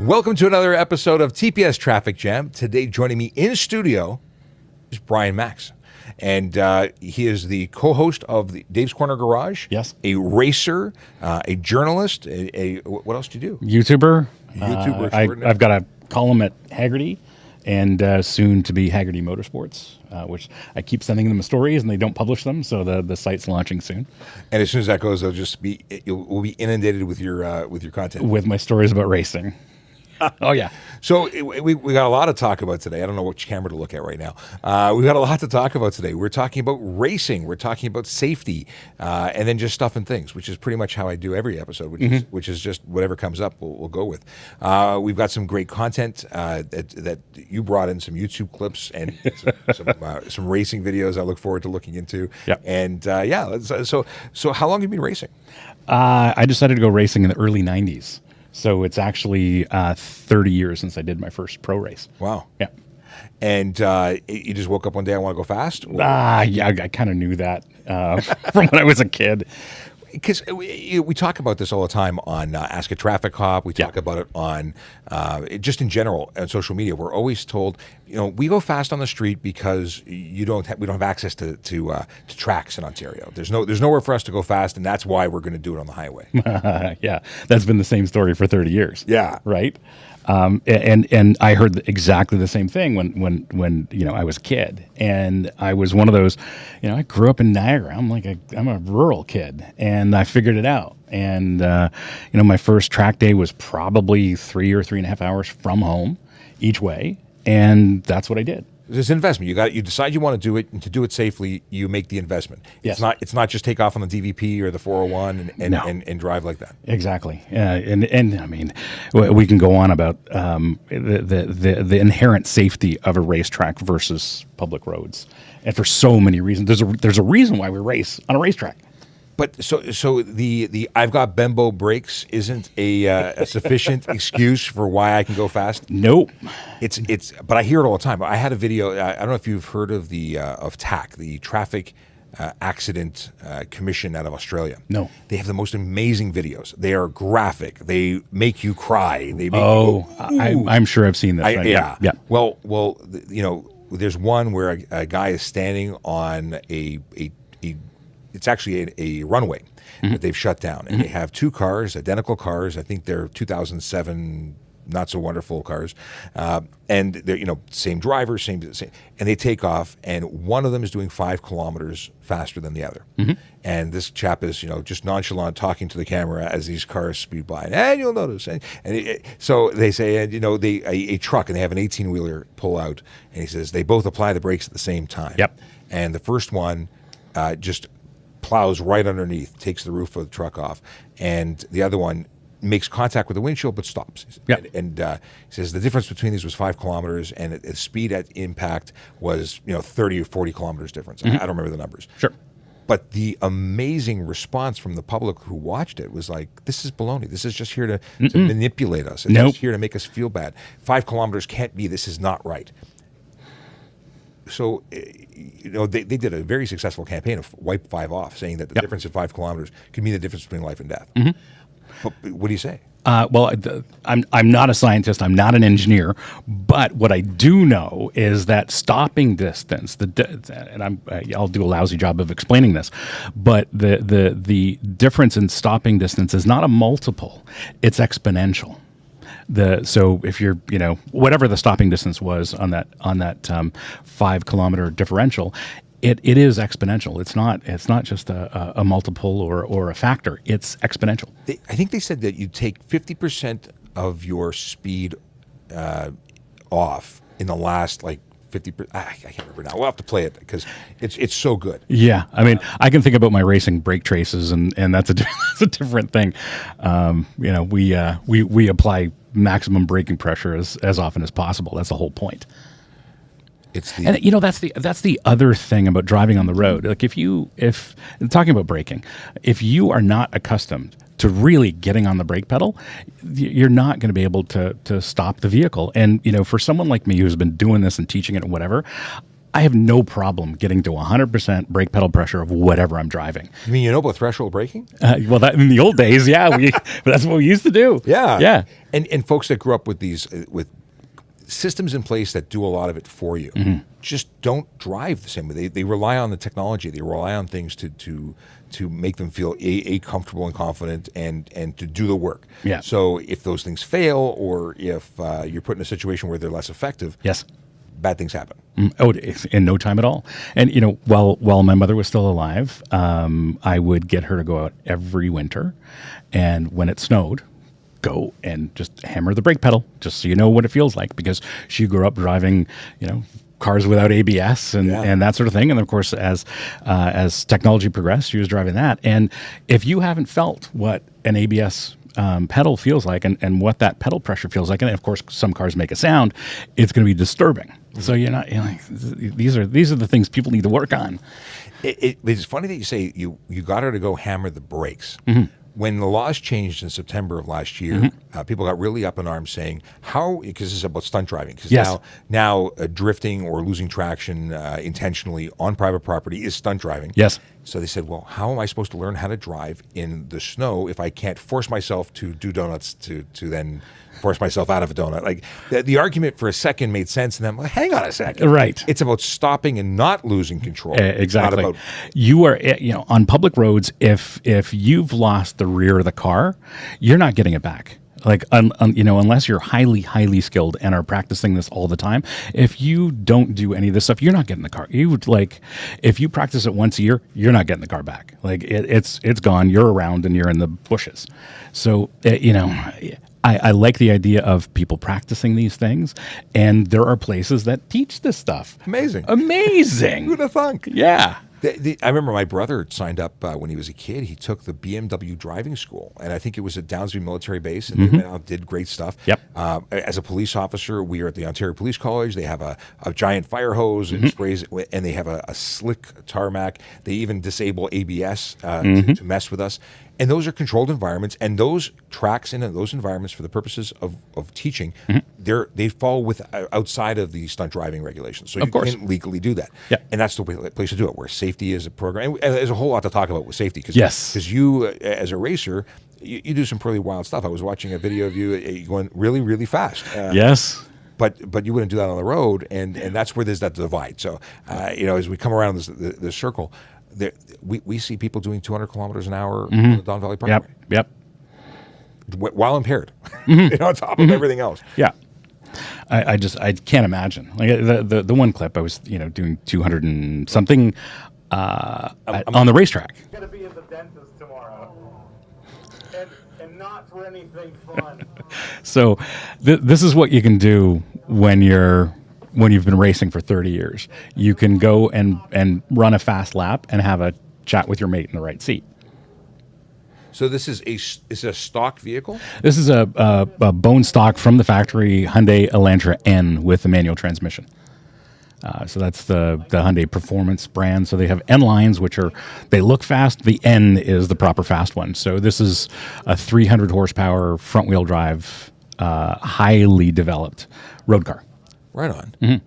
Welcome to another episode of TPS Traffic Jam. Today, joining me in studio is Brian Makse. And he is the co-host of the Dave's Corner Garage. Yes. A racer, a journalist. What else do you do? YouTuber. YouTuber. I've got a column at Haggerty and soon to be Haggerty Motorsports, which I keep sending them stories and they don't publish them. So the site's launching soon. And as soon as that goes, we'll be inundated with your content. With my stories about racing. Oh, yeah. So we got a lot to talk about today. I don't know which camera to look at right now. We've got a lot to talk about today. We're talking about racing. We're talking about safety, and then just stuff and things, which is pretty much how I do every episode, which is just whatever comes up, we'll go with. We've got some great content that you brought in, some YouTube clips and some racing videos I look forward to looking into. Yep. And so how long have you been racing? I decided to go racing in the early 90s. So it's actually 30 years since I did my first pro race. Wow. Yeah. And you just woke up one day, I want to go fast? Yeah, I kind of knew that from when I was a kid. Because we talk about this all the time on Ask a Traffic Cop. We talk about it on just in general on social media. We're always told, we go fast on the street because we don't have access to tracks in Ontario. There's nowhere for us to go fast, and that's why we're going to do it on the highway. Yeah, that's been the same story for 30 years. Yeah, right. And I heard exactly the same thing when I was a kid, and I was one of those, I grew up in Niagara. I'm a rural kid, and I figured it out. And my first track day was probably 3 or 3.5 hours from home each way, and that's what I did. There's investment. You decide you want to do it, and to do it safely, you make the investment. Yes. It's not just take off on the DVP or the 401 and drive like that. Exactly. And I mean, we can go on about the inherent safety of a racetrack versus public roads, and for so many reasons. There's a reason why we race on a racetrack. But so the I've got Bembo brakes isn't a sufficient excuse for why I can go fast. Nope. But I hear it all the time. I had a video. I don't know if you've heard of of TAC, the Traffic Accident Commission out of Australia. No. They have the most amazing videos. They are graphic. They make you cry. They make I'm sure I've seen this. Yeah. Yeah. Well, there's one where a guy is standing on it's actually a runway that they've shut down, and they have two cars, identical cars. I think they're 2007 not so wonderful cars, and they're same driver, same, and they take off, and one of them is doing 5 kilometers faster than the other, and this chap is just nonchalant talking to the camera as these cars speed by, and you'll notice, so they say, and a truck, and they have an 18-wheeler pull out, and he says they both apply the brakes at the same time. Yep. And the first one just plows right underneath, takes the roof of the truck off, and the other one makes contact with the windshield but stops. Yep. And he says the difference between these was 5 kilometers, and the speed at impact was 30 or 40 kilometers difference. I don't remember the numbers. Sure. But the amazing response from the public who watched it was like, this is baloney. This is just here to manipulate us. It's just here to make us feel bad. 5 kilometers can't be. This is not right. So, they did a very successful campaign of Wipe 5 Off, saying that the difference in 5 kilometers could mean the difference between life and death. But what do you say? Well, I'm not a scientist. I'm not an engineer. But what I do know is that stopping distance, and I'll do a lousy job of explaining this, but the difference in stopping distance is not a multiple; it's exponential. So if you're, whatever the stopping distance was on that 5 kilometer differential, it is exponential. It's not just a multiple or a factor. It's exponential. I think they said that you take 50% of your speed off in the last 50%. I can't remember now. We'll have to play it because it's so good. Yeah, I mean, I can think about my racing brake traces, and that's a different thing. We apply maximum braking pressure as often as possible. That's the whole point. That's the other thing about driving on the road. Like if talking about braking, if you are not accustomed to really getting on the brake pedal, you're not going to be able to stop the vehicle. And for someone like me who's been doing this and teaching it and whatever, I have no problem getting to 100% brake pedal pressure of whatever I'm driving. You mean about threshold braking? Well, that in the old days, yeah, that's what we used to do. Yeah. Yeah. And folks that grew up with these with systems in place that do a lot of it for you just don't drive the same way. They rely on the technology. They rely on things to make them feel comfortable and confident and to do the work. Yeah. So if those things fail, or if you're put in a situation where they're less effective, Yes. bad things happen. Oh, in no time at all. And while my mother was still alive, I would get her to go out every winter, and when it snowed, go and just hammer the brake pedal, just so you know what it feels like, because she grew up driving, cars without ABS and that sort of thing. And of course, as technology progressed, she was driving that. And if you haven't felt what an ABS pedal feels like and what that pedal pressure feels like, and of course some cars make a sound, it's going to be disturbing. So you're like, these are the things people need to work on. It's funny that you say you got her to go hammer the brakes. When the laws changed in September of last year, people got really up in arms saying, how, because this is about stunt driving, because now drifting or losing traction intentionally on private property is stunt driving. Yes. So they said, well, how am I supposed to learn how to drive in the snow if I can't force myself to do donuts to then force myself out of a donut? Like the argument for a second made sense, and then I'm like, hang on a second. Right. It's about stopping and not losing control. Exactly. Not about you are, on public roads, if you've lost the rear of the car, you're not getting it back. Like, unless you're highly, highly skilled and are practicing this all the time, if you don't do any of this stuff, you're not getting the car. If you practice it once a year, you're not getting the car back. Like it's gone. You're around and you're in the bushes. So, I like the idea of people practicing these things, and there are places that teach this stuff. Amazing. Who'd have thunk? Yeah. I remember my brother signed up when he was a kid. He took the BMW driving school, and I think it was at Downsview Military Base, and they went out, did great stuff. Yep. As a police officer, we are at the Ontario Police College. They have a giant fire hose and sprays, and they have a slick tarmac. They even disable ABS to mess with us. And those are controlled environments, and those tracks in those environments, for the purposes of teaching, they fall outside of the stunt driving regulations. So you can't legally do that. Yeah. And that's the place to do it, where safety is a program. And there's a whole lot to talk about with safety. Yes. You, as a racer, you do some pretty wild stuff. I was watching a video of you going really, really fast. Yes. But you wouldn't do that on the road, and that's where there's that divide. So, as we come around this circle, we see people doing 200 kilometers an hour on the Don Valley Parkway. Yep. While impaired, on top of everything else. Yeah. I can't imagine. Like the one clip I was, doing 200 and something on the racetrack. I'm gonna be at the dentist tomorrow, and not for anything fun. So this is what you can do when you've been racing for 30 years. You can go and run a fast lap and have a chat with your mate in the right seat. So this is a stock vehicle? This is a bone stock from the factory Hyundai Elantra N with a manual transmission. So that's the Hyundai Performance brand. So they have N lines, they look fast. The N is the proper fast one. So this is a 300 horsepower front wheel drive, highly developed road car. Right on.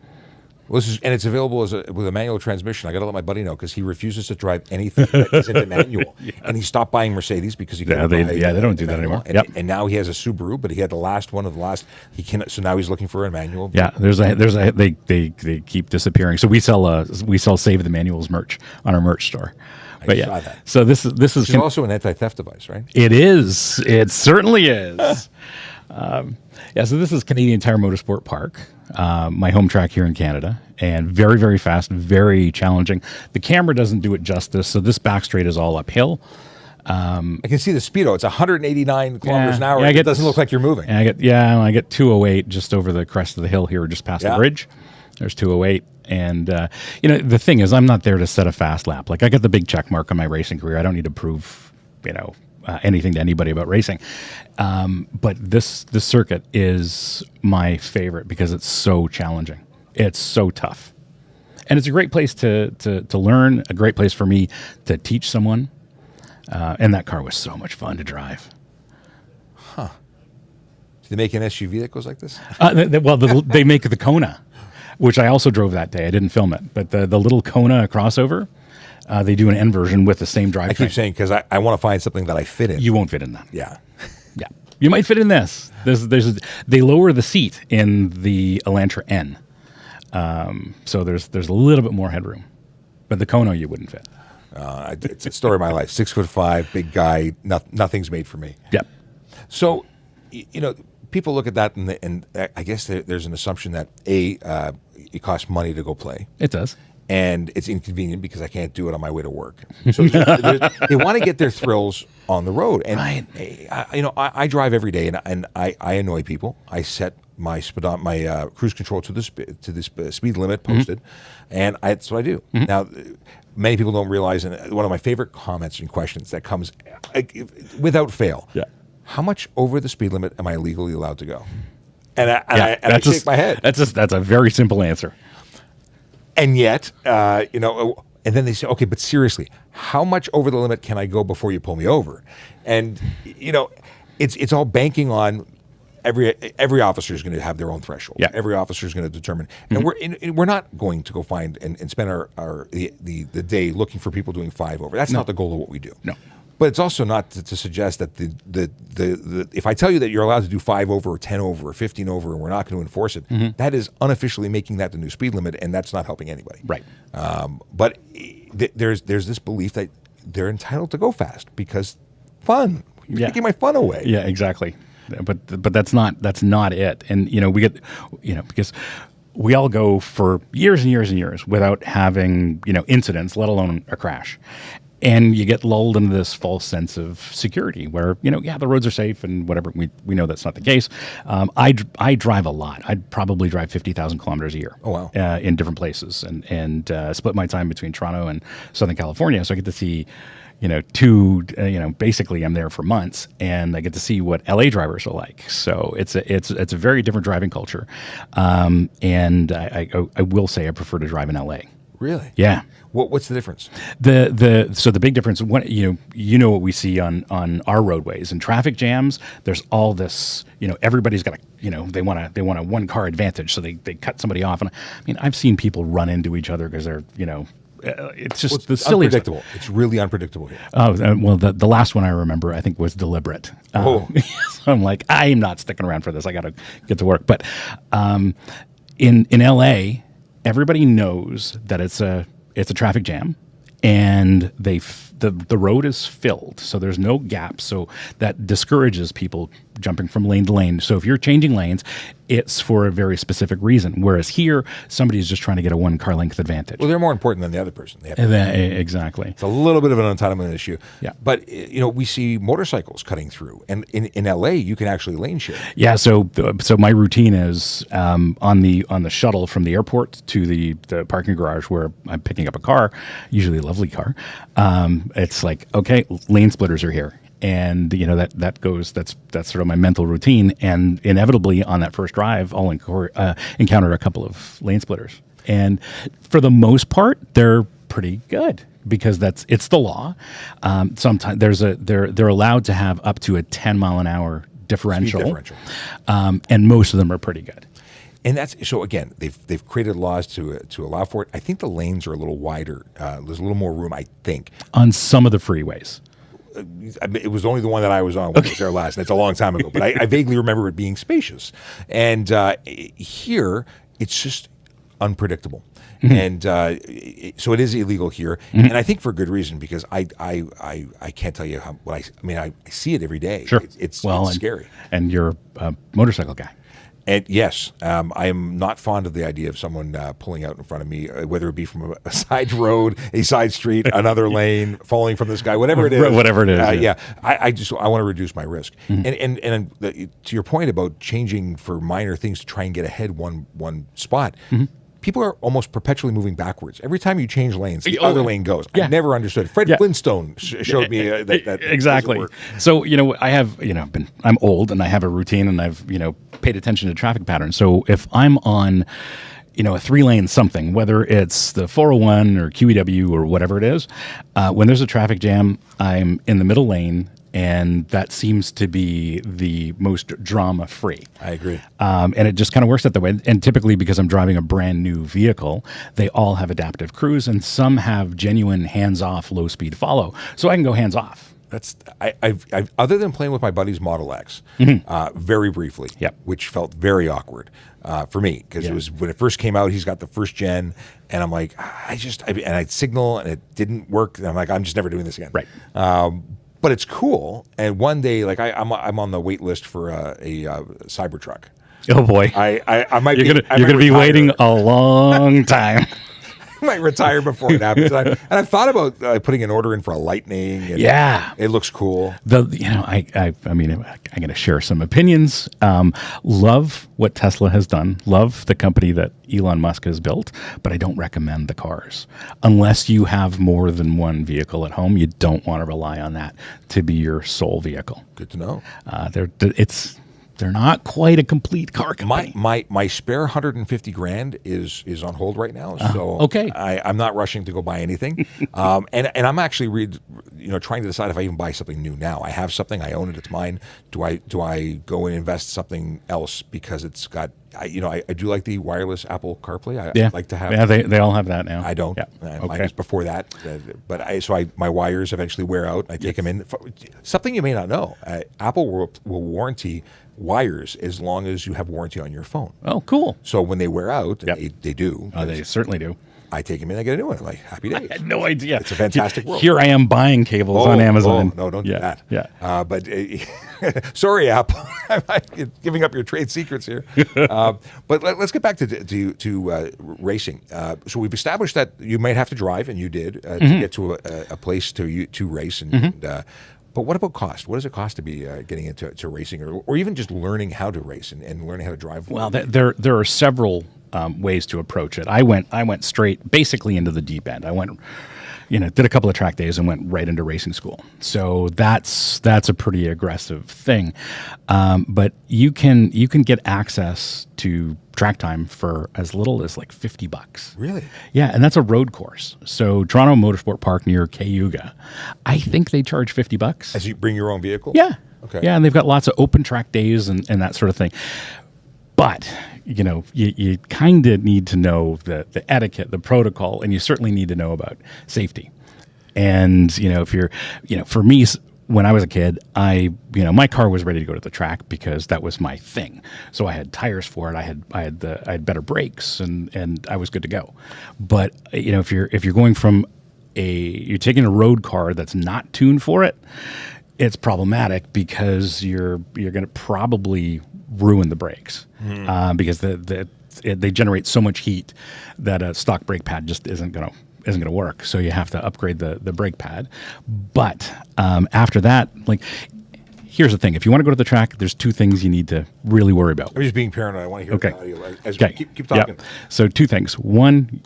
Well, it's available with a manual transmission. I got to let my buddy know, because he refuses to drive anything that isn't a manual. And he stopped buying Mercedes because he couldn't buy they don't do that anymore. And now he has a Subaru, but he had the last one of the last. He cannot. So now he's looking for a manual. Yeah, they keep disappearing. So we sell Save the Manuals merch on our merch store. But I saw that. So this is It's also an anti-theft device, right? It is. It certainly is. So this is Canadian Tire Motorsport Park, my home track here in Canada, and very, very fast, very challenging. The camera doesn't do it justice, so this back straight is all uphill. I can see the speedo. It's 189 kilometers an hour. It doesn't look like you're moving. I get 208 just over the crest of the hill here, just past the bridge. There's 208. And, the thing is, I'm not there to set a fast lap. Like, I got the big check mark on my racing career. I don't need to prove, anything to anybody about racing. But this circuit is my favorite because it's so challenging. It's so tough. And it's a great place to learn, a great place for me to teach someone. And that car was so much fun to drive. Do they make an SUV that goes like this? They make the Kona. which I also drove that day. I didn't film it, but the little Kona crossover, they do an N version with the same drivetrain. I keep saying because I want to find something that I fit in. You won't fit in that. Yeah. Yeah, you might fit in this. They lower the seat in the Elantra N, so there's a little bit more headroom, but the Kona you wouldn't fit. It's a story of my life. 6'5", big guy. Nothing's made for me. Yep. So, people look at that and I guess there's an assumption that it costs money to go play. It does. And it's inconvenient because I can't do it on my way to work. So they want to get their thrills on the road. And Right. I drive every day, and I annoy people. I set my cruise control to the speed limit posted, and that's what I do. Now, many people don't realize, and one of my favorite comments and questions that comes without fail. Yeah. How much over the speed limit am I legally allowed to go? And I shake my head. That's a very simple answer. And yet, and then they say, okay, but seriously, how much over the limit can I go before you pull me over? And, it's all banking on every officer is going to have their own threshold. Yeah. Every officer is going to determine. And we're not going to go find and spend the day looking for people doing 5 over. That's not the goal of what we do. No. But it's also not to suggest that the if I tell you that you're allowed to do 5 over or 10 over or 15 over and we're not going to enforce it, that is unofficially making that the new speed limit, and that's not helping anybody. Right. But there's this belief that they're entitled to go fast because fun. You're taking my fun away. Yeah, exactly. But that's not it. And we get because we all go for years and years and years without having incidents, let alone a crash. And you get lulled into this false sense of security where, the roads are safe and whatever. We know that's not the case. I drive a lot. I'd probably drive 50,000 kilometers a year. Oh, wow. In different places and split my time between Toronto and Southern California. So I get to see, basically I'm there for months and I get to see what LA drivers are like. So it's a very different driving culture. And I will say I prefer to drive in LA. Really? Yeah. What's the difference? So the big difference, what what we see on our roadways and traffic jams. There's all this, everybody's got they want a one car advantage, so they cut somebody off. And I mean, I've seen people run into each other because they're it's just the silliest. Unpredictable. It's really unpredictable here. Oh well, the last one I remember I think was deliberate. So I'm like, I am not sticking around for this. I got to get to work. But in LA, everybody knows that it's a traffic jam, and the road is filled, so there's no gaps. So that discourages people jumping from lane to lane. So if you're changing lanes, it's for a very specific reason. Whereas here, somebody's just trying to get a 1 car length advantage. Well, they're more important than the other person. Exactly. It's a little bit of an entitlement issue. Yeah. But we see motorcycles cutting through, and in LA, you can actually lane shift. Yeah. So my routine is on the shuttle from the airport to the parking garage where I'm picking up a car, usually a lovely car. It's like, okay, lane splitters are here. And that's sort of my mental routine. And inevitably on that first drive, I'll encounter a couple of lane splitters. And for the most part, they're pretty good because it's the law. Sometimes they're allowed to have up to a 10 mile an hour differential. Speed differential. And most of them are pretty good. And that's so. Again, they've created laws to allow for it. I think the lanes are a little wider. There's a little more room, I think, on some of the freeways. It was only the one that I was on when I was there last, and it's a long time ago. But I vaguely remember it being spacious. And here, it's just unpredictable. And so it is illegal here, and I think for good reason because I can't tell you I see it every day. Sure, it's scary. And you're a motorcycle guy. And yes, I am not fond of the idea of someone pulling out in front of me, whether it be from a side road, a side street, another lane, falling from the sky, whatever it is. Whatever it is. I want to reduce my risk. And to your point about changing for minor things to try and get ahead one spot. People are almost perpetually moving backwards. Every time you change lanes, the other lane goes. I never understood. Fred Flintstone showed me that exactly. So I have I'm old and I have a routine and I've paid attention to traffic patterns. So if I'm on a 3-lane something, whether it's the 401 or QEW or whatever it is, when there's a traffic jam, I'm in the middle lane and that seems to be the most drama-free. I agree. And it just kind of works that way. And typically, because I'm driving a brand new vehicle, they all have adaptive cruise, and some have genuine hands-off, low-speed follow. So I can go hands-off. That's I've other than playing with my buddy's Model X, very briefly, Yep. which felt very awkward for me because it was when it first came out. He's got the first gen, and I'm like, and I'd signal and it didn't work. And I'm like, I'm just never doing this again. Right. But it's cool. And one day, like I'm on the wait list for a Cybertruck. Oh boy, I might you're gonna be waiting a long time. I might retire before it happens. And I've thought about putting an order in for a Lightning. And Yeah. it looks cool. I mean, I'm going to share some opinions. Love what Tesla has done. Love the company that Elon Musk has built, but I don't recommend the cars unless you have more than one vehicle at home. You don't want to rely on that to be your sole vehicle. Good to know. They're not quite a complete car company. My spare 150 grand is on hold right now. So okay. I'm not rushing to go buy anything. And I'm actually trying to decide if I even buy something new now. I have something, I own it, it's mine. Do I go and invest something else because it's got I do like the wireless Apple CarPlay. I like to have. Yeah, they all have that now. I don't. Yeah. Mine was before that, but my wires eventually wear out. I take them in. Something you may not know: Apple will warranty wires as long as you have warranty on your phone. Oh, cool. So when they wear out, they do. They certainly do. I take them in, I get a new one. I'm like, happy days. I had no idea. It's a fantastic world. Here I am buying cables on Amazon. No, don't do that. Yeah. But sorry, Apple, I'm giving up your trade secrets here. But let's get back to racing. So we've established that you might have to drive, and you did, to get to a place to race. But what about cost? What does it cost to be getting into racing, or even just learning how to race and learning how to drive? Well, there are several ways to approach it. I went straight, basically into the deep end. I went, did a couple of track days and went right into racing school. So that's a pretty aggressive thing. But you can get access to track time for as little as like $50. Really? Yeah, and that's a road course. So Toronto Motorsport Park near Cayuga, I think they charge $50. As you bring your own vehicle? Yeah. Okay. Yeah, and they've got lots of open track days and that sort of thing. But, you kind of need to know the etiquette, the protocol, and you certainly need to know about safety. And, if you're, for me, when I was a kid, my car was ready to go to the track because that was my thing. So I had tires for it. I had better brakes and I was good to go. But, if you're going from you're taking a road car that's not tuned for it, it's problematic because you're going to probably ruin the brakes because they generate so much heat that a stock brake pad just isn't going to work. So you have to upgrade the brake pad. But after that, here's the thing: if you want to go to the track, there's two things you need to really worry about. I'm just being paranoid. I want to hear the audio. Okay. Keep talking. Yep. So two things. One,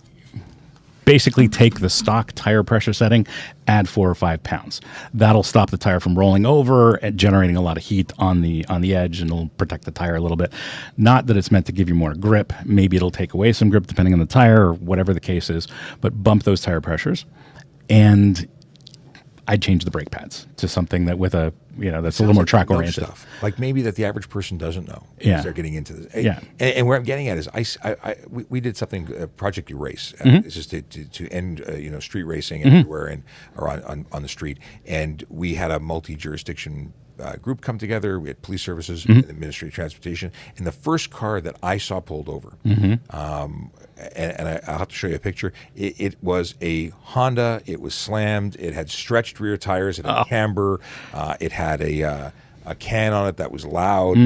basically take the stock tire pressure setting, add 4 or 5 pounds. That'll stop the tire from rolling over and generating a lot of heat on the edge, and it'll protect the tire a little bit. Not that it's meant to give you more grip. Maybe it'll take away some grip depending on the tire or whatever the case is, but bump those tire pressures. And I'd change the brake pads to something that with that's a little more track oriented stuff. Like maybe that the average person doesn't know. Yeah. They're getting into this. Yeah. And where I'm getting at is we did something, Project Erase. It's just to end street racing everywhere or on the street. And we had a multi-jurisdiction group come together. We had police services and the Ministry of Transportation. And the first car that I saw pulled over, and I'll have to show you a picture. It was a Honda. It was slammed. It had stretched rear tires. It had camber. It had a can on it that was loud.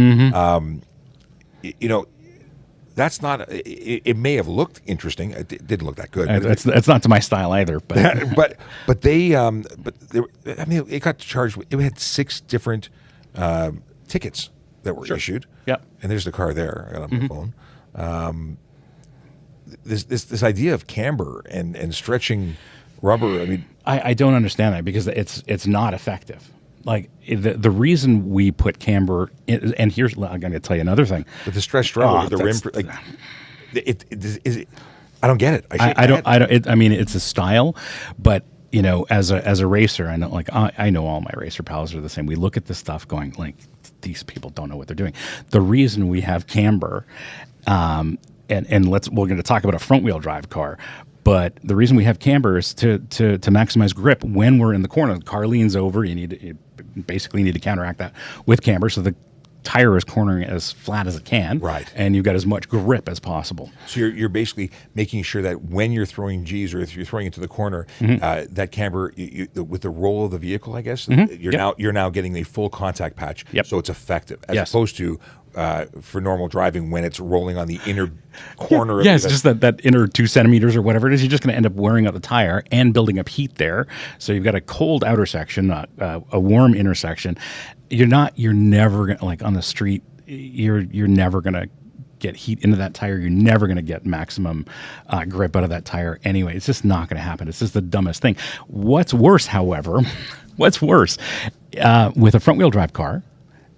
That's not. It may have looked interesting. It didn't look that good. That's not to my style either. But but they it got charged. It had 6 different tickets that were issued. Yep. And there's the car there. I got on my phone. This idea of camber and stretching rubber. I mean, I don't understand that because it's not effective. Like the reason we put camber in, and here's I'm going to tell you another thing. With the stretched rubber, the rim, I don't get it. I mean, it's a style, but you know, as a racer, I know, like, I know all my racer pals are the same. We look at this stuff going like, these people don't know what they're doing. The reason we have camber, and we're going to talk about a front wheel drive car, but the reason we have camber is to maximize grip when we're in the corner. The car leans over. You basically need to counteract that with camber, so the tire is cornering as flat as it can, right? And you've got as much grip as possible. So you're basically making sure that when you're throwing G's or if you're throwing into the corner, that camber with the roll of the vehicle, I guess, you're now getting a full contact patch, so it's effective as opposed to for normal driving when it's rolling on the inner corner. It's just that inner 2 centimeters or whatever it is. You're just going to end up wearing out the tire and building up heat there. So you've got a cold outer section, not a warm inner section. You're never going to, like on the street, you're never going to get heat into that tire. You're never going to get maximum grip out of that tire anyway. It's just not going to happen. It's just the dumbest thing. What's worse, however, with a front wheel drive car,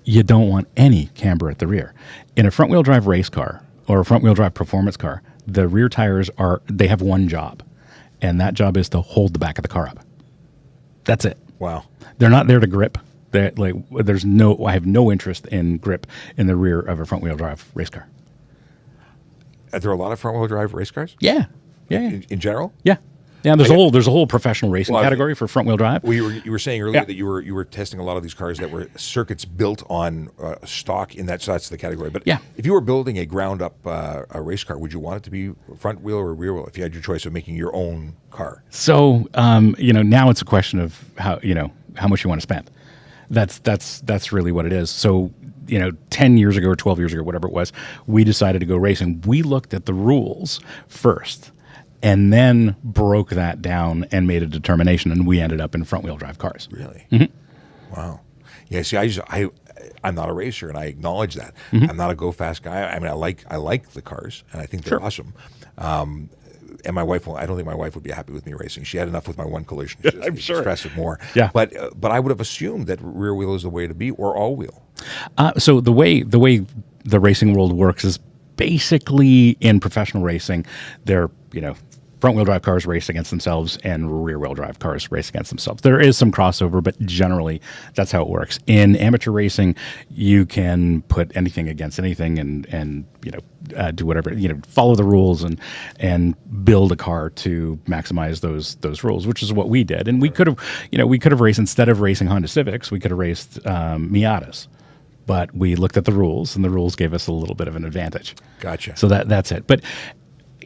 you don't want any camber at the rear. In a front wheel drive race car or a front wheel drive performance car, the rear tires they have one job, and that job is to hold the back of the car up. That's it. Wow. They're not there to grip. I have no interest in grip in the rear of a front wheel drive race car. Are there a lot of front wheel drive race cars? Yeah. In general? Yeah. Yeah, there's a whole professional racing category for front wheel drive. Well, you were saying earlier that you were testing a lot of these cars that were circuits built on stock in that, so that's the category. But if you were building a ground up a race car, would you want it to be front wheel or rear wheel if you had your choice of making your own car? So now it's a question of how much you want to spend. That's really what it is. So 10 years ago or 12 years ago, whatever it was, we decided to go racing. We looked at the rules first, and then broke that down and made a determination, and we ended up in front-wheel drive cars. Really? Mm-hmm. Wow. Yeah. See, I'm not a racer, and I acknowledge that. I'm not a go fast guy. I mean, I like the cars, and I think they're awesome. And my wife I don't think my wife would be happy with me racing. She had enough with my one collision. I'm sure. Stress it more. Yeah. But I would have assumed that rear wheel is the way to be, or all wheel. So the way the racing world works is basically in professional racing, they're front-wheel drive cars race against themselves and rear-wheel drive cars race against themselves. There is some crossover, but generally that's how it works. In amateur racing, you can put anything against anything and do whatever, follow the rules and build a car to maximize those rules, which is what we did. And we could have raced, instead of racing Honda Civics, we could have raced Miatas. But we looked at the rules, and the rules gave us a little bit of an advantage. Gotcha. So that's it. But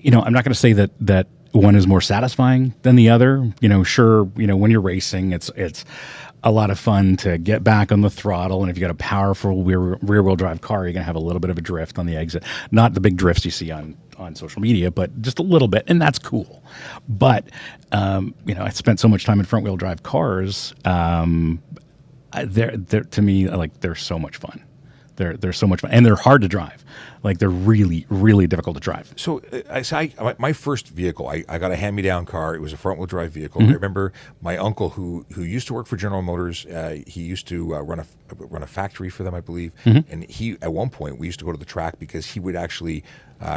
I'm not going to say that one is more satisfying than the other. Sure, when you're racing, it's a lot of fun to get back on the throttle, and if you got a powerful rear-wheel drive car, you're going to have a little bit of a drift on the exit. Not the big drifts you see on social media, but just a little bit, and that's cool. But I spent so much time in front-wheel drive cars. They're to me, like, they're so much fun. They're so much fun, and they're hard to drive. Like, they're really, really difficult to drive. So my first vehicle, I got a hand-me-down car. It was a front-wheel drive vehicle. I remember my uncle who used to work for General Motors. He used to run a factory for them, I believe. And he, at one point, we used to go to the track because he would actually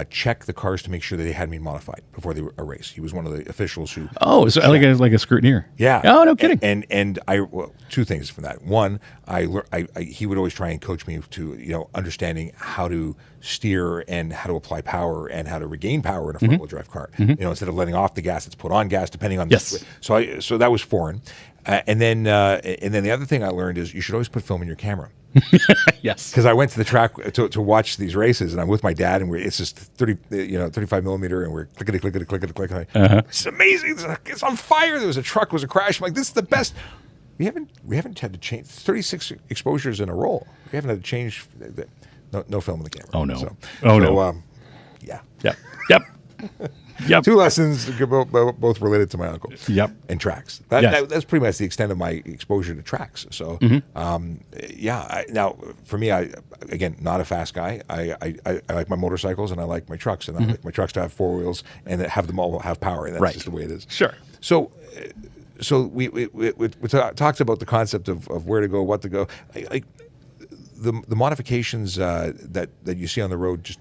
check the cars to make sure that they hadn't been modified before they were a race. He was one of the officials who. Oh, so like a scrutineer. Yeah. Oh, no kidding. And two things from that. One, he would always try and coach me to understanding how to steer and how to apply power and how to regain power in a front-wheel drive car. Instead of letting off the gas, it's put on gas depending on. Yes. So that was foreign. And then the other thing I learned is you should always put film in your camera. Yes. Because I went to the track to watch these races, and I'm with my dad, and it's just 35 millimeter, and we're clickety. It's amazing. It's on fire. There was a crash. I'm like, this is the best. We haven't had to change 36 exposures in a row. We haven't had to change. No film in the camera. Oh no. No. Yeah. Yep. Yep. Two lessons both related to my uncle. Yep. And tracks. Yes. That's pretty much the extent of my exposure to tracks. So, now for me, again, not a fast guy. I like my motorcycles and I like my trucks, and I like my trucks to have four wheels and have them all have power, and that's just the way it is. Sure. So we talked about the concept of where to go, what to go. The modifications that you see on the road just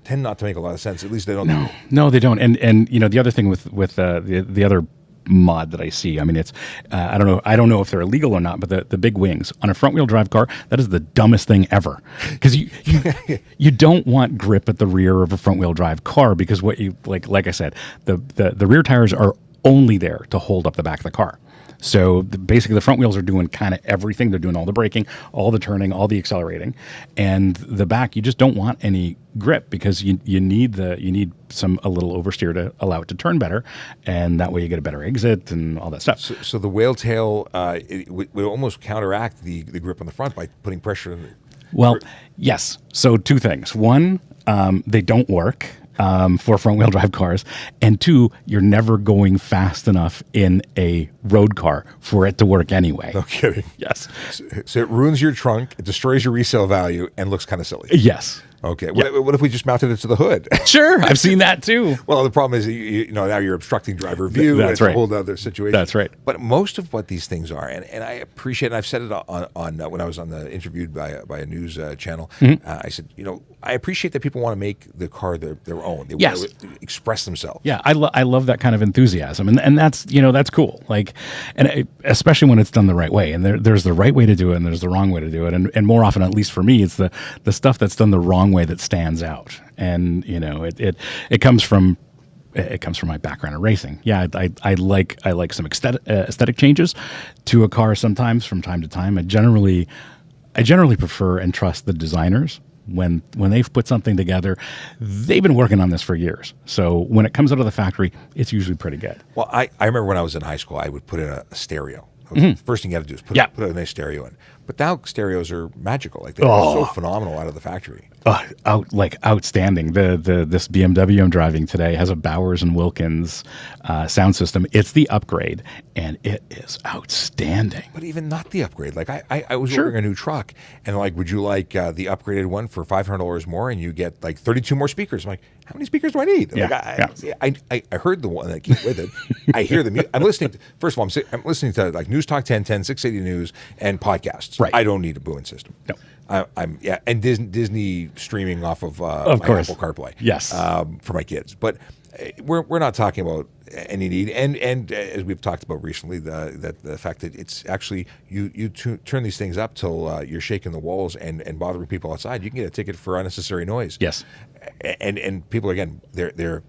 tend not to make a lot of sense. At least they don't. No, they don't. And the other thing with the other mod that I see. I mean, it's I don't know if they're illegal or not, but the big wings on a front wheel drive car, that is the dumbest thing ever, because you don't want grip at the rear of a front wheel drive car, because what you like I said, the rear tires are only there to hold up the back of the car. So basically, the front wheels are doing kind of everything. They're doing all the braking, all the turning, all the accelerating, and the back, you just don't want any grip, because you need a little oversteer to allow it to turn better, and that way you get a better exit and all that stuff. So the whale tail it would almost counteract the grip on the front by putting pressure in. Well, yes. So two things. One, they don't work. For front-wheel drive cars, and two, you're never going fast enough in a road car for it to work anyway. No kidding. Yes. So it ruins your trunk, it destroys your resale value, and looks kind of silly. Yes. Okay. What if we just mounted it to the hood? Sure, I've seen that too. Well, the problem is, now you're obstructing driver view. That's it's right. a whole other situation. That's right. But most of what these things are, and I appreciate, and I've said it on when I was interviewed by a news channel, I said, I appreciate that people want to make the car their own. They Yes. want to express themselves. Yeah, I love that kind of enthusiasm, and that's that's cool. Especially when it's done the right way, and there's the right way to do it, and there's the wrong way to do it, and more often, at least for me, it's the stuff that's done the wrong way that stands out, and it comes from. It comes from my background in racing. Yeah, I like some aesthetic changes to a car sometimes from time to time. I generally prefer and trust the designers. When they've put something together, they've been working on this for years. So when it comes out of the factory, it's usually pretty good. Well, I remember when I was in high school, I would put in a stereo. The first thing you had to do is put a nice stereo in. But now stereos are magical. They're so phenomenal out of the factory. Outstanding. This BMW I'm driving today has a Bowers and Wilkins sound system. It's the upgrade, and it is outstanding. But even not the upgrade. I was ordering a new truck, and would you like the upgraded one for $500 more, and you get 32 more speakers? I'm like, how many speakers do I need? I heard the one that came with it. I hear the music. I'm listening. First of all, I'm listening to News Talk 1010, 680 News, and podcasts. Right. I don't need a booing system. No. And Disney streaming off of course. Apple CarPlay. Yes. For my kids, but we're not talking about any need. And as we've talked about recently, the fact that it's actually you turn these things up till you're shaking the walls and bothering people outside. You can get a ticket for unnecessary noise. Yes. And people, again, they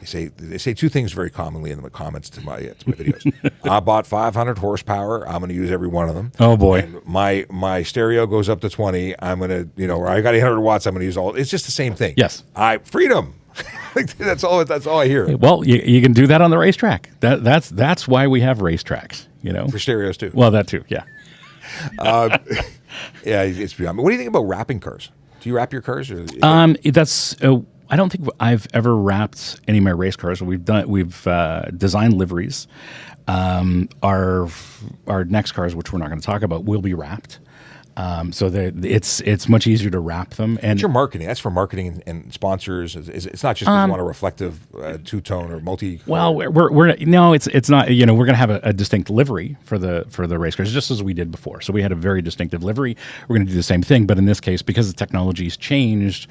say two things very commonly in the comments to my videos. I bought 500 horsepower. I'm going to use every one of them. Oh boy! And my stereo goes up to 20. I'm going to or I got 800 watts. I'm going to use all. It's just the same thing. Yes. Freedom. That's all I hear. Well, you can do that on the racetrack. That's why we have racetracks. For stereos too. Well, that too. Yeah. Yeah, it's beyond. What do you think about wrapping cars? Do you wrap your cars? Or I don't think I've ever wrapped any of my race cars. We've designed liveries. Our next cars, which we're not going to talk about, will be wrapped. So it's much easier to wrap them. And it's your marketing. That's for marketing and sponsors. It's not just because you want a reflective two-tone or multi. Well, it's not. We're going to have a distinct livery for the race cars, just as we did before. So we had a very distinctive livery. We're going to do the same thing, but in this case, because the technology's changed,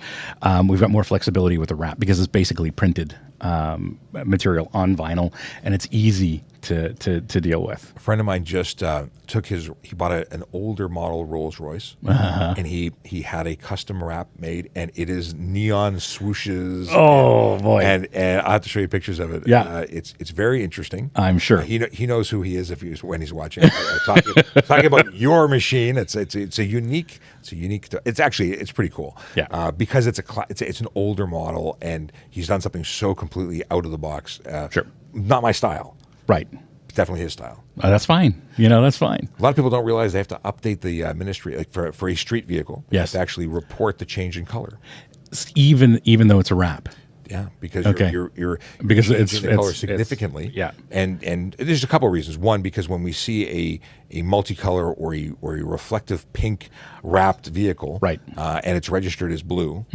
we've got more flexibility with the wrap, because it's basically printed material on vinyl, and it's easy to deal with. A friend of mine just he bought an older model Rolls Royce, and he had a custom wrap made, and it is neon swooshes. Oh boy! And I have to show you pictures of it. Yeah, it's very interesting. I'm sure he knows who he is when he's watching. Talking about your machine, it's a unique. It's pretty cool. Yeah, because it's an older model, and he's done something so completely out of the box. Sure, not my style. Right. Definitely his style. That's fine. That's fine. A lot of people don't realize they have to update the ministry, for a street vehicle. Yes. They have to actually report the change in color. Even though it's a wrap. Yeah, because you're because changing the color significantly. Yeah, and there's a couple of reasons. One, because when we see a multicolor or a reflective pink wrapped vehicle, right, and it's registered as blue.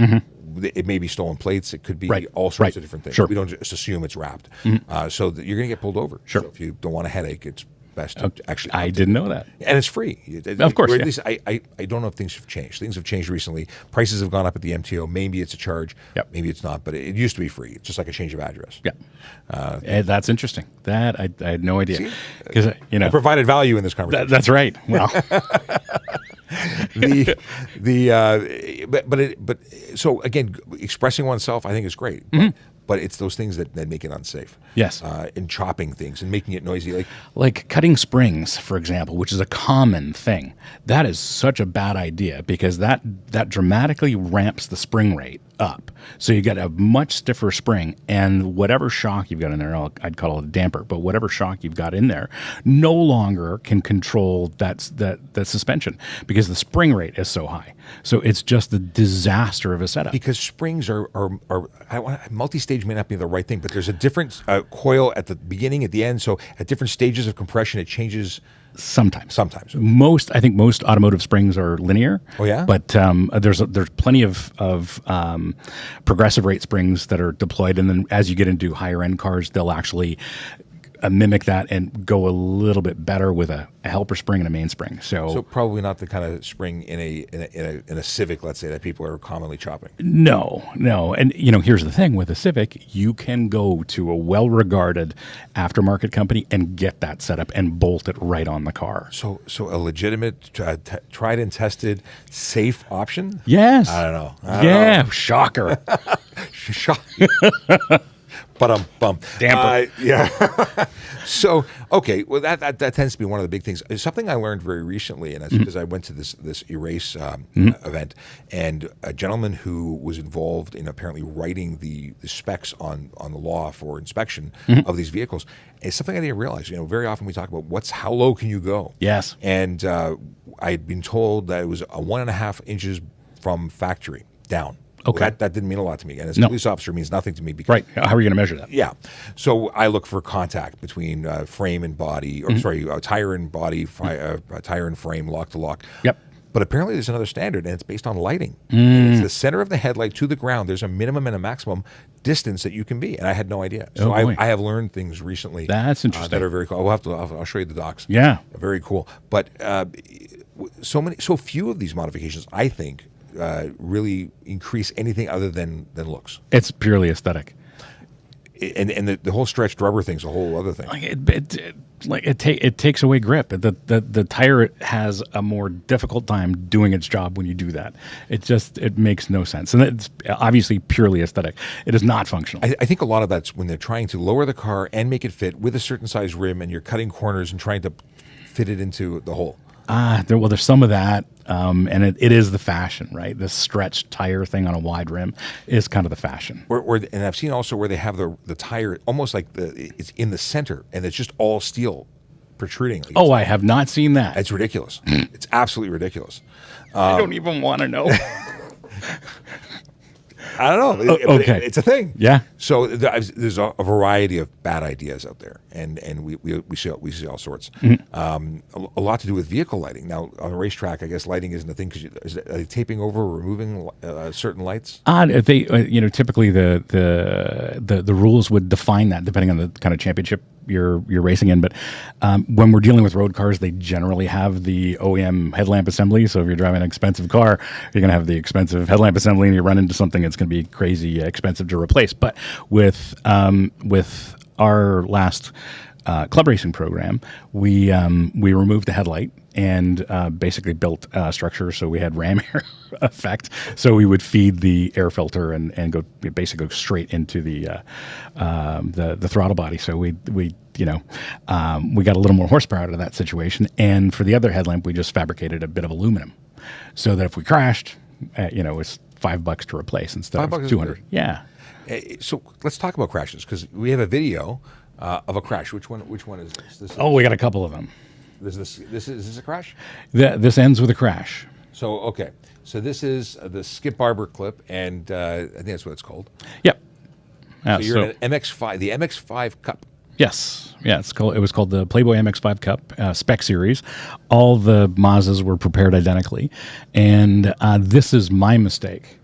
It may be stolen plates. It could be all sorts of different things. Sure. We don't just assume it's wrapped. Mm-hmm. So you're going to get pulled over. Sure. So if you don't want a headache, it's best to actually. I didn't know that. And it's free. Of course, Or at yeah. least I don't know if things have changed. Things have changed recently. Prices have gone up at the MTO. Maybe it's a charge. Yep. Maybe it's not. But it used to be free. It's just like a change of address. Yeah. That's interesting. That I had no idea. Because I provided value in this conversation. that's right. Well, but so again, expressing oneself, I think is great. But it's those things that make it unsafe. Yes. And chopping things and making it noisy. like cutting springs, for example, which is a common thing. That is such a bad idea because that dramatically ramps the spring rate up. So you get a much stiffer spring, and whatever shock you've got in there, I'd call it a damper, but whatever shock you've got in there no longer can control that suspension because the spring rate is so high. So it's just a disaster of a setup. Because springs are multi-stage may not be the right thing, but there's a different coil at the beginning, at the end. So at different stages of compression, it changes. Sometimes. Sometimes. I think most automotive springs are linear. Oh, yeah? But there's plenty of progressive rate springs that are deployed, and then as you get into higher end cars, they'll actually mimic that and go a little bit better with a helper spring and a mainspring. So probably not the kind of spring in a Civic, let's say, that people are commonly chopping. No. And here's the thing with a Civic, you can go to a well-regarded aftermarket company and get that set up and bolt it right on the car. So a legitimate, tried and tested, safe option? Yes. I don't know. Yeah, shocker. Bum. Damper. Yeah. So, okay. Well, that tends to be one of the big things. It's something I learned very recently, and that's because I went to this Erase event, and a gentleman who was involved in apparently writing the specs on the law for inspection of these vehicles. It's something I didn't realize. Very often we talk about how low can you go? Yes. And I'd been told that it was 1.5 inches from factory down. Okay. Well, that didn't mean a lot to me. And as a police officer, it means nothing to me. Because, Right. How are you going to measure that? Yeah. So I look for contact between frame and body, or tire and body, tire and frame, lock to lock. Yep. But apparently there's another standard, and it's based on lighting. It's the center of the headlight to the ground. There's a minimum and a maximum distance that you can be, and I had no idea. So I have learned things recently. That's interesting. That are very cool. I'll show you the docs. Yeah. Very cool. But so few of these modifications, I think, really increase anything other than looks. It's purely aesthetic. And the whole stretched rubber thing's a whole other thing. It takes away grip. The tire has a more difficult time doing its job when you do that. It makes no sense, and it's obviously purely aesthetic. It is not functional. I think a lot of that's when they're trying to lower the car and make it fit with a certain size rim, and you're cutting corners and trying to fit it into the hole. There's some of that, and it is the fashion, right? This stretched tire thing on a wide rim is kind of the fashion. And I've seen also where they have the tire almost like it's in the center, and it's just all steel protruding. I have not seen that. It's ridiculous. It's absolutely ridiculous. I don't even want to know. I don't know. Okay. It's a thing. Yeah. So there's a variety of bad ideas out there, and we see all sorts. A lot to do with vehicle lighting. Now on a racetrack, I guess lighting isn't a thing because are they taping over or removing certain lights? They typically the rules would define that depending on the kind of championship you're racing in. But when we're dealing with road cars, they generally have the OEM headlamp assembly. So if you're driving an expensive car, you're going to have the expensive headlamp assembly, and you run into something that's going to be crazy expensive to replace. But with our last club racing program, we removed the headlight and basically built a structure so we had ram air effect. So we would feed the air filter and go basically go straight into the throttle body. So we got a little more horsepower out of that situation. And for the other headlamp, we just fabricated a bit of aluminum, so that if we crashed, it's $5 to replace instead of $200. Yeah. So let's talk about crashes, because we have a video of a crash. Which one is this? We got a couple of them. Is this a crash? This ends with a crash. So okay. So this is the Skip Barber clip, and I think that's what it's called. Yep. So you're in an MX-5, the MX-5 Cup. Yes. Yeah. It was called the Playboy MX-5 Cup spec series. All the Mazdas were prepared identically, and this is my mistake.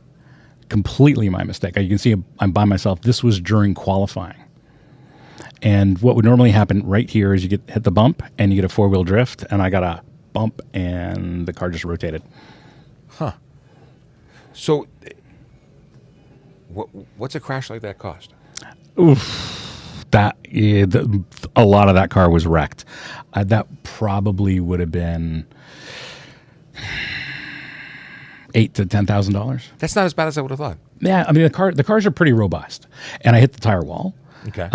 Completely my mistake. You can see I'm by myself. This was during qualifying. And what would normally happen right here is you hit the bump and you get a 4-wheel drift, and I got a bump and the car just rotated. So, what's a crash like that cost? A lot of that car was wrecked. That probably would have been $8,000 to $10,000. That's not as bad as I would have thought. Yeah, I mean the cars are pretty robust, and I hit the tire wall. Okay.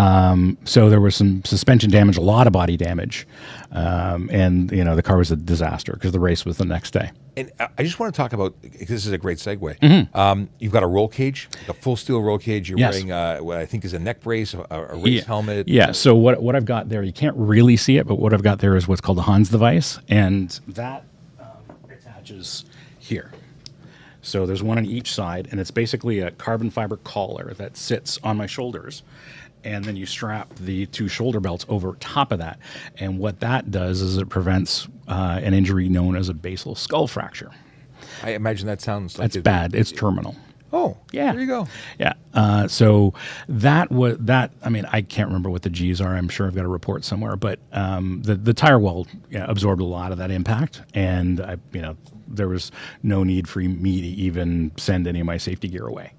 So there was some suspension damage, a lot of body damage, and the car was a disaster because the race was the next day. And I just want to talk about, this is a great segue. You've got a roll cage, a full steel roll cage. You're wearing what I think is a neck brace, a race helmet. Yeah. So what I've got there, you can't really see it, but what I've got there is what's called the Hans device, and that attaches here. So there's one on each side, and it's basically a carbon fiber collar that sits on my shoulders. And then you strap the 2 shoulder belts over top of that. And what that does is it prevents an injury known as a basal skull fracture. I imagine that sounds like That's bad. It's terminal. Oh, yeah. There you go. Yeah. So that was that. I mean, I can't remember what the G's are. I'm sure I've got a report somewhere. But the tire wall absorbed a lot of that impact, and there was no need for me to even send any of my safety gear away.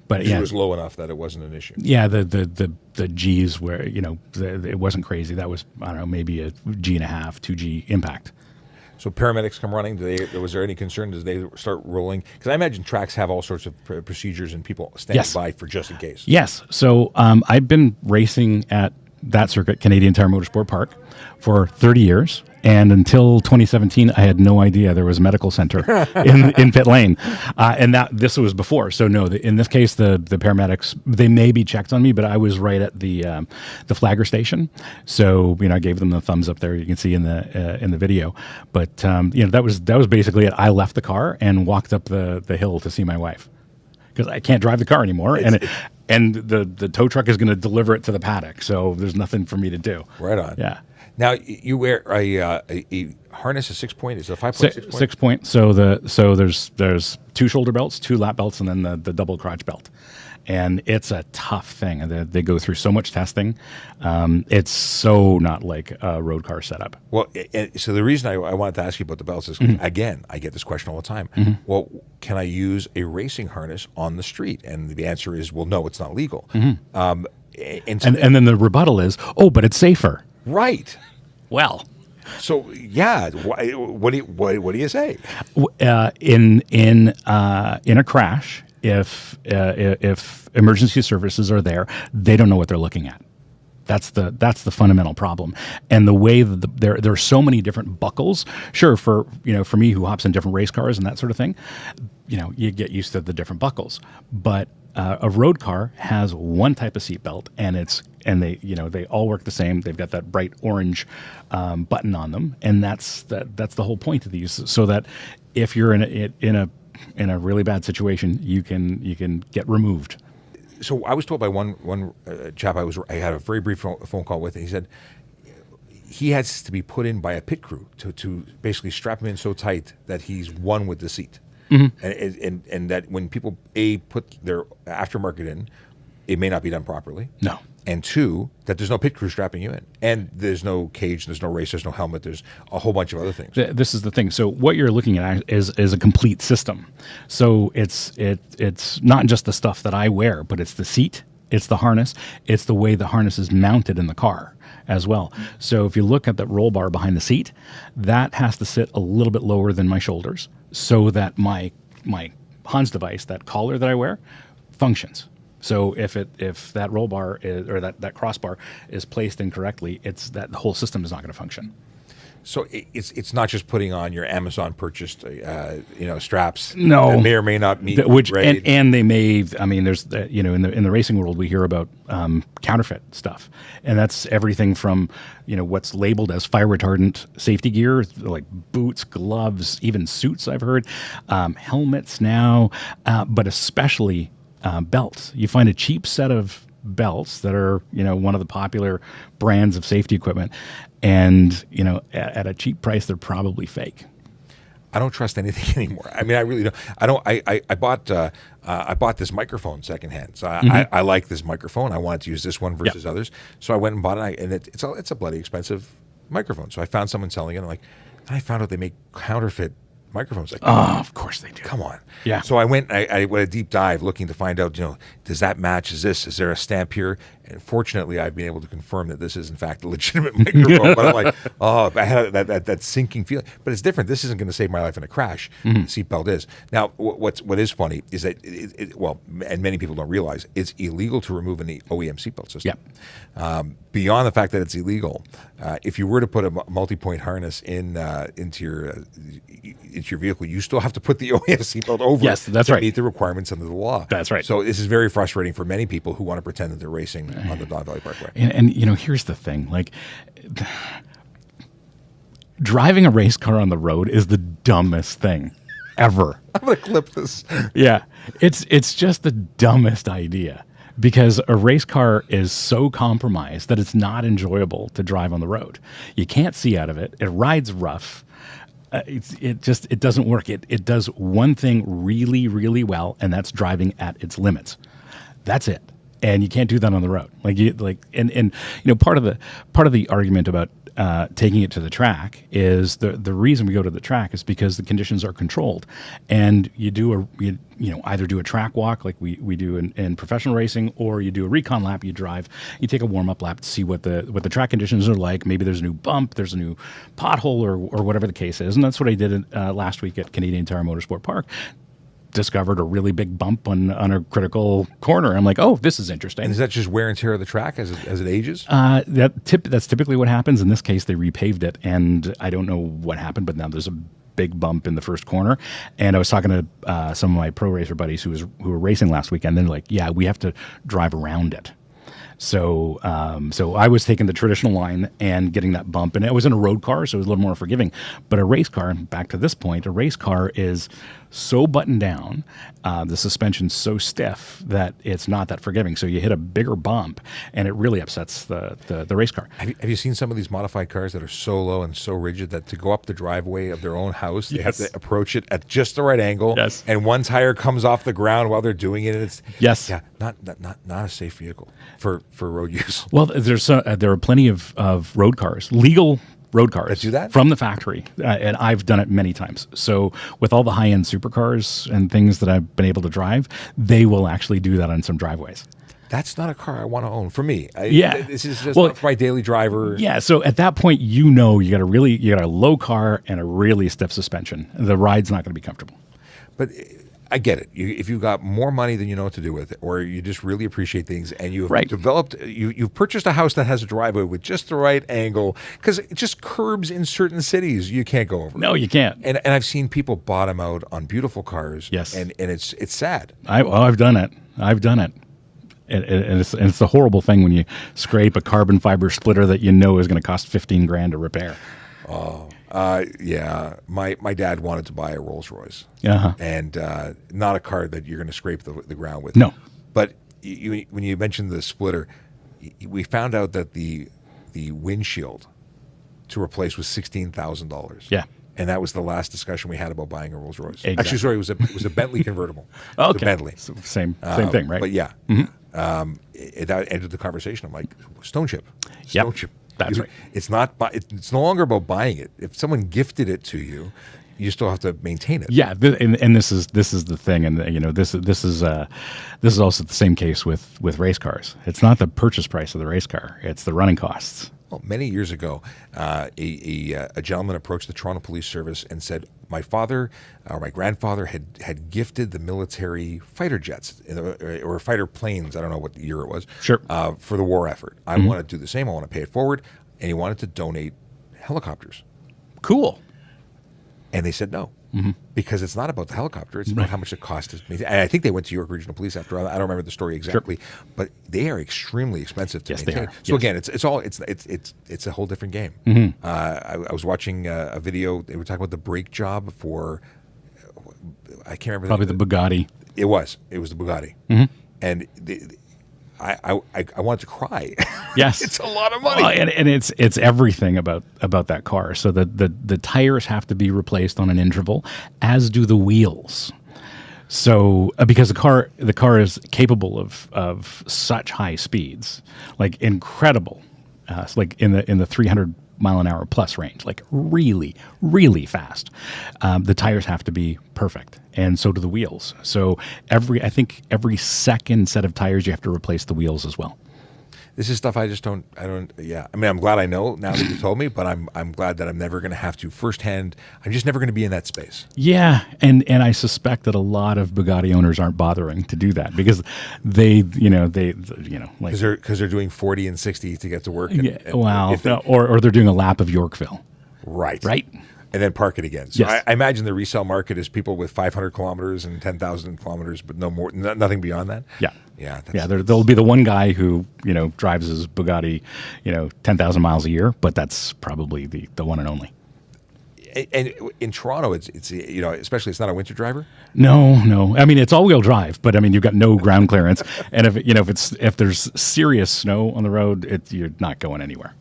But it was low enough that it wasn't an issue. Yeah, the G's were, it wasn't crazy. That was, I don't know, maybe a G.5, 2G impact. So paramedics come running. Was there any concern? Does they start rolling? Because I imagine tracks have all sorts of procedures and people standing by for just in case. Yes. So I've been racing at that circuit, Canadian Tire Motorsport Park, for 30 years. And until 2017, I had no idea there was a medical center in pit lane. And this was before. So no, in this case, the paramedics, they maybe checked on me, but I was right at the flagger station. So, I gave them the thumbs up there. You can see in the video. But, that was basically it. I left the car and walked up the hill to see my wife, because I can't drive the car anymore. And the tow truck is going to deliver it to the paddock. So there's nothing for me to do. Right on. Yeah. Now you wear a harness, a 6-point. Is it a 5-point? 6-point. So there's 2 shoulder belts, 2 lap belts, and then the double crotch belt. And it's a tough thing. And they go through so much testing. It's so not like a road car setup. Well, so the reason I wanted to ask you about the belts is, again, I get this question all the time. Well, can I use a racing harness on the street? And the answer is, well, no, it's not legal. And then the rebuttal is, but it's safer. Right. Well. So yeah, what do you say? In a crash, if emergency services are there, they don't know what they're looking at. That's the fundamental problem. And the way that there are so many different buckles. Sure, for me who hops in different race cars and that sort of thing, you get used to the different buckles. But a road car has one type of seatbelt, and they all work the same. They've got that bright orange button on them, and that's the whole point of these. So that if you're in a really bad situation, you can get removed. So I was told by one chap I had a very brief phone call with, and he said he has to be put in by a pit crew to basically strap him in so tight that he's one with the seat. And that when people put their aftermarket in, it may not be done properly. No. And 2, that there's no pit crew strapping you in, and there's no cage, there's no race, there's no helmet, there's a whole bunch of other things. This is the thing. So what you're looking at is a complete system. So it's not just the stuff that I wear, but it's the seat, it's the harness, it's the way the harness is mounted in the car as well. So if you look at that roll bar behind the seat, that has to sit a little bit lower than my shoulders so that my Hans device, that collar that I wear, functions. So if that roll bar or that crossbar is placed incorrectly, the whole system is not going to function. So it's not just putting on your Amazon purchased straps. No, that may or may not meet grade. and they may. I mean, there's in the racing world we hear about counterfeit stuff, and that's everything from what's labeled as fire retardant safety gear, like boots, gloves, even suits. I've heard helmets now, but especially belts. You find a cheap set of belts that are one of the popular brands of safety equipment, and at a cheap price they're probably fake. I don't trust anything anymore. I mean, I really don't. I don't. I bought this microphone secondhand. So I like this microphone. I wanted to use this one versus others. So I went and bought it. And it's a bloody expensive microphone. So I found someone selling it. And I found out they make counterfeit microphones. Like, Oh, of course they do. come on. Yeah. So I went a deep dive looking to find out, does that match? Is there a stamp here? And fortunately, I've been able to confirm that this is in fact a legitimate microphone. But I'm like, I had that sinking feeling. But it's different. This isn't going to save my life in a crash. The seatbelt is. Now, what is funny is that, and many people don't realize, it's illegal to remove an OEM seatbelt system. Yeah. Beyond the fact that it's illegal, if you were to put a multi-point harness into your vehicle, you still have to put the OEM seatbelt over Yes, that's to right. meet the requirements under the law. That's right. So this is very frustrating for many people who want to pretend that they're racing on the Don Valley Parkway. And here's the thing, like driving a race car on the road is the dumbest thing ever. I'm going to clip this. Yeah. It's just the dumbest idea because a race car is so compromised that it's not enjoyable to drive on the road. You can't see out of it. It rides rough. It doesn't work. It does one thing really, really well, and that's driving at its limits. That's it. And you can't do that on the road. Part of the argument about taking it to the track is the reason we go to the track is because the conditions are controlled, and you either do a track walk like we do in professional racing, or you do a recon lap. You take a warm up lap to see what the track conditions are like. Maybe there's a new bump, there's a new pothole, or whatever the case is. And that's what I did last week at Canadian Tire Motorsport Park. Discovered a really big bump on a critical corner. I'm like, oh, this is interesting. And is that just wear and tear of the track as it ages? That's typically what happens. In this case, they repaved it, and I don't know what happened, but now there's a big bump in the first corner. And I was talking to some of my pro racer buddies who were racing last weekend. And they're like, yeah, we have to drive around it. So I was taking the traditional line and getting that bump, and it was in a road car, so it was a little more forgiving. But a race car, back to this point, a race car is so buttoned down, the suspension's so stiff that it's not that forgiving. So you hit a bigger bump, and it really upsets the race car. Have you seen some of these modified cars that are so low and so rigid that to go up the driveway of their own house, they have to approach it at just the right angle, and one tire comes off the ground while they're doing it? And it's not a safe vehicle for road use. Well, there are plenty of road cars, legal road cars that do that from the factory, and I've done it many times. So with all the high-end supercars and things that I've been able to drive, they will actually do that on some driveways. That's not a car I want to own. For me, this is just for my daily driver. Yeah, so at that point, you got a low car and a really stiff suspension. The ride's not going to be comfortable. But I get it. If you've got more money than you know what to do with, or you just really appreciate things, and you've developed, you've purchased a house that has a driveway with just the right angle, because it just curbs in certain cities you can't go over. No, you can't. And I've seen people bottom out on beautiful cars. Yes, and it's sad. I've done it. And it's a horrible thing when you scrape a carbon fiber splitter that you know is going to cost $15,000 to repair. Oh. Yeah, my dad wanted to buy a Rolls Royce, and not a car that you're going to scrape the ground with. No, but when you mentioned the splitter, we found out that the windshield to replace was $16,000. Yeah, and that was the last discussion we had about buying a Rolls Royce. Exactly. Actually, sorry, it was a Bentley convertible. Okay, Bentley, so same thing, right? But yeah, that ended the conversation. I'm like, stone chip. That's right. It's no longer about buying it. If someone gifted it to you, you still have to maintain it. Yeah, and this is the thing, and this is also the same case with race cars. It's not the purchase price of the race car; it's the running costs. Well, many years ago, a gentleman approached the Toronto Police Service and said, my father or my grandfather had gifted the military fighter jets or fighter planes, I don't know what year it was, for the war effort. I want to do the same. I want to pay it forward. And he wanted to donate helicopters. Cool. And they said no. Because it's not about the helicopter; it's about how much it costs. And I think they went to York Regional Police after all. I don't remember the story exactly, but they are extremely expensive to maintain. They are. So again, it's a whole different game. I was watching a video. They were talking about the brake job for I can't remember. Probably the Bugatti. It was the Bugatti, and I wanted to cry. Yes, It's a lot of money. Well, and it's everything about that car. So the tires have to be replaced on an interval, as do the wheels. So because the car is capable of such high speeds, like incredible, like in the 300-mile-an-hour plus range, like really, really fast. The tires have to be perfect, and so do the wheels. So I think every second set of tires you have to replace the wheels as well. This is stuff I don't. Yeah, I mean, I'm glad I know now that you told me, but I'm glad that I'm never going to have to firsthand. I'm just never going to be in that space. Yeah, and I suspect that a lot of Bugatti owners aren't bothering to do that because they like Because they're doing 40 and 60 to get to work. Or they're doing a lap of Yorkville. Right. And then park it again. So Yes. I imagine the resale market is people with 500 kilometers and 10,000 kilometers, but no more, nothing beyond that. Yeah. Yeah. There'll be the one guy who drives his Bugatti 10,000 miles a year, but that's probably the one and only. And in Toronto, it's especially it's not a winter driver. No. I mean, it's all-wheel drive, but I mean, you've got no ground clearance, and if there's serious snow on the road, you're not going anywhere.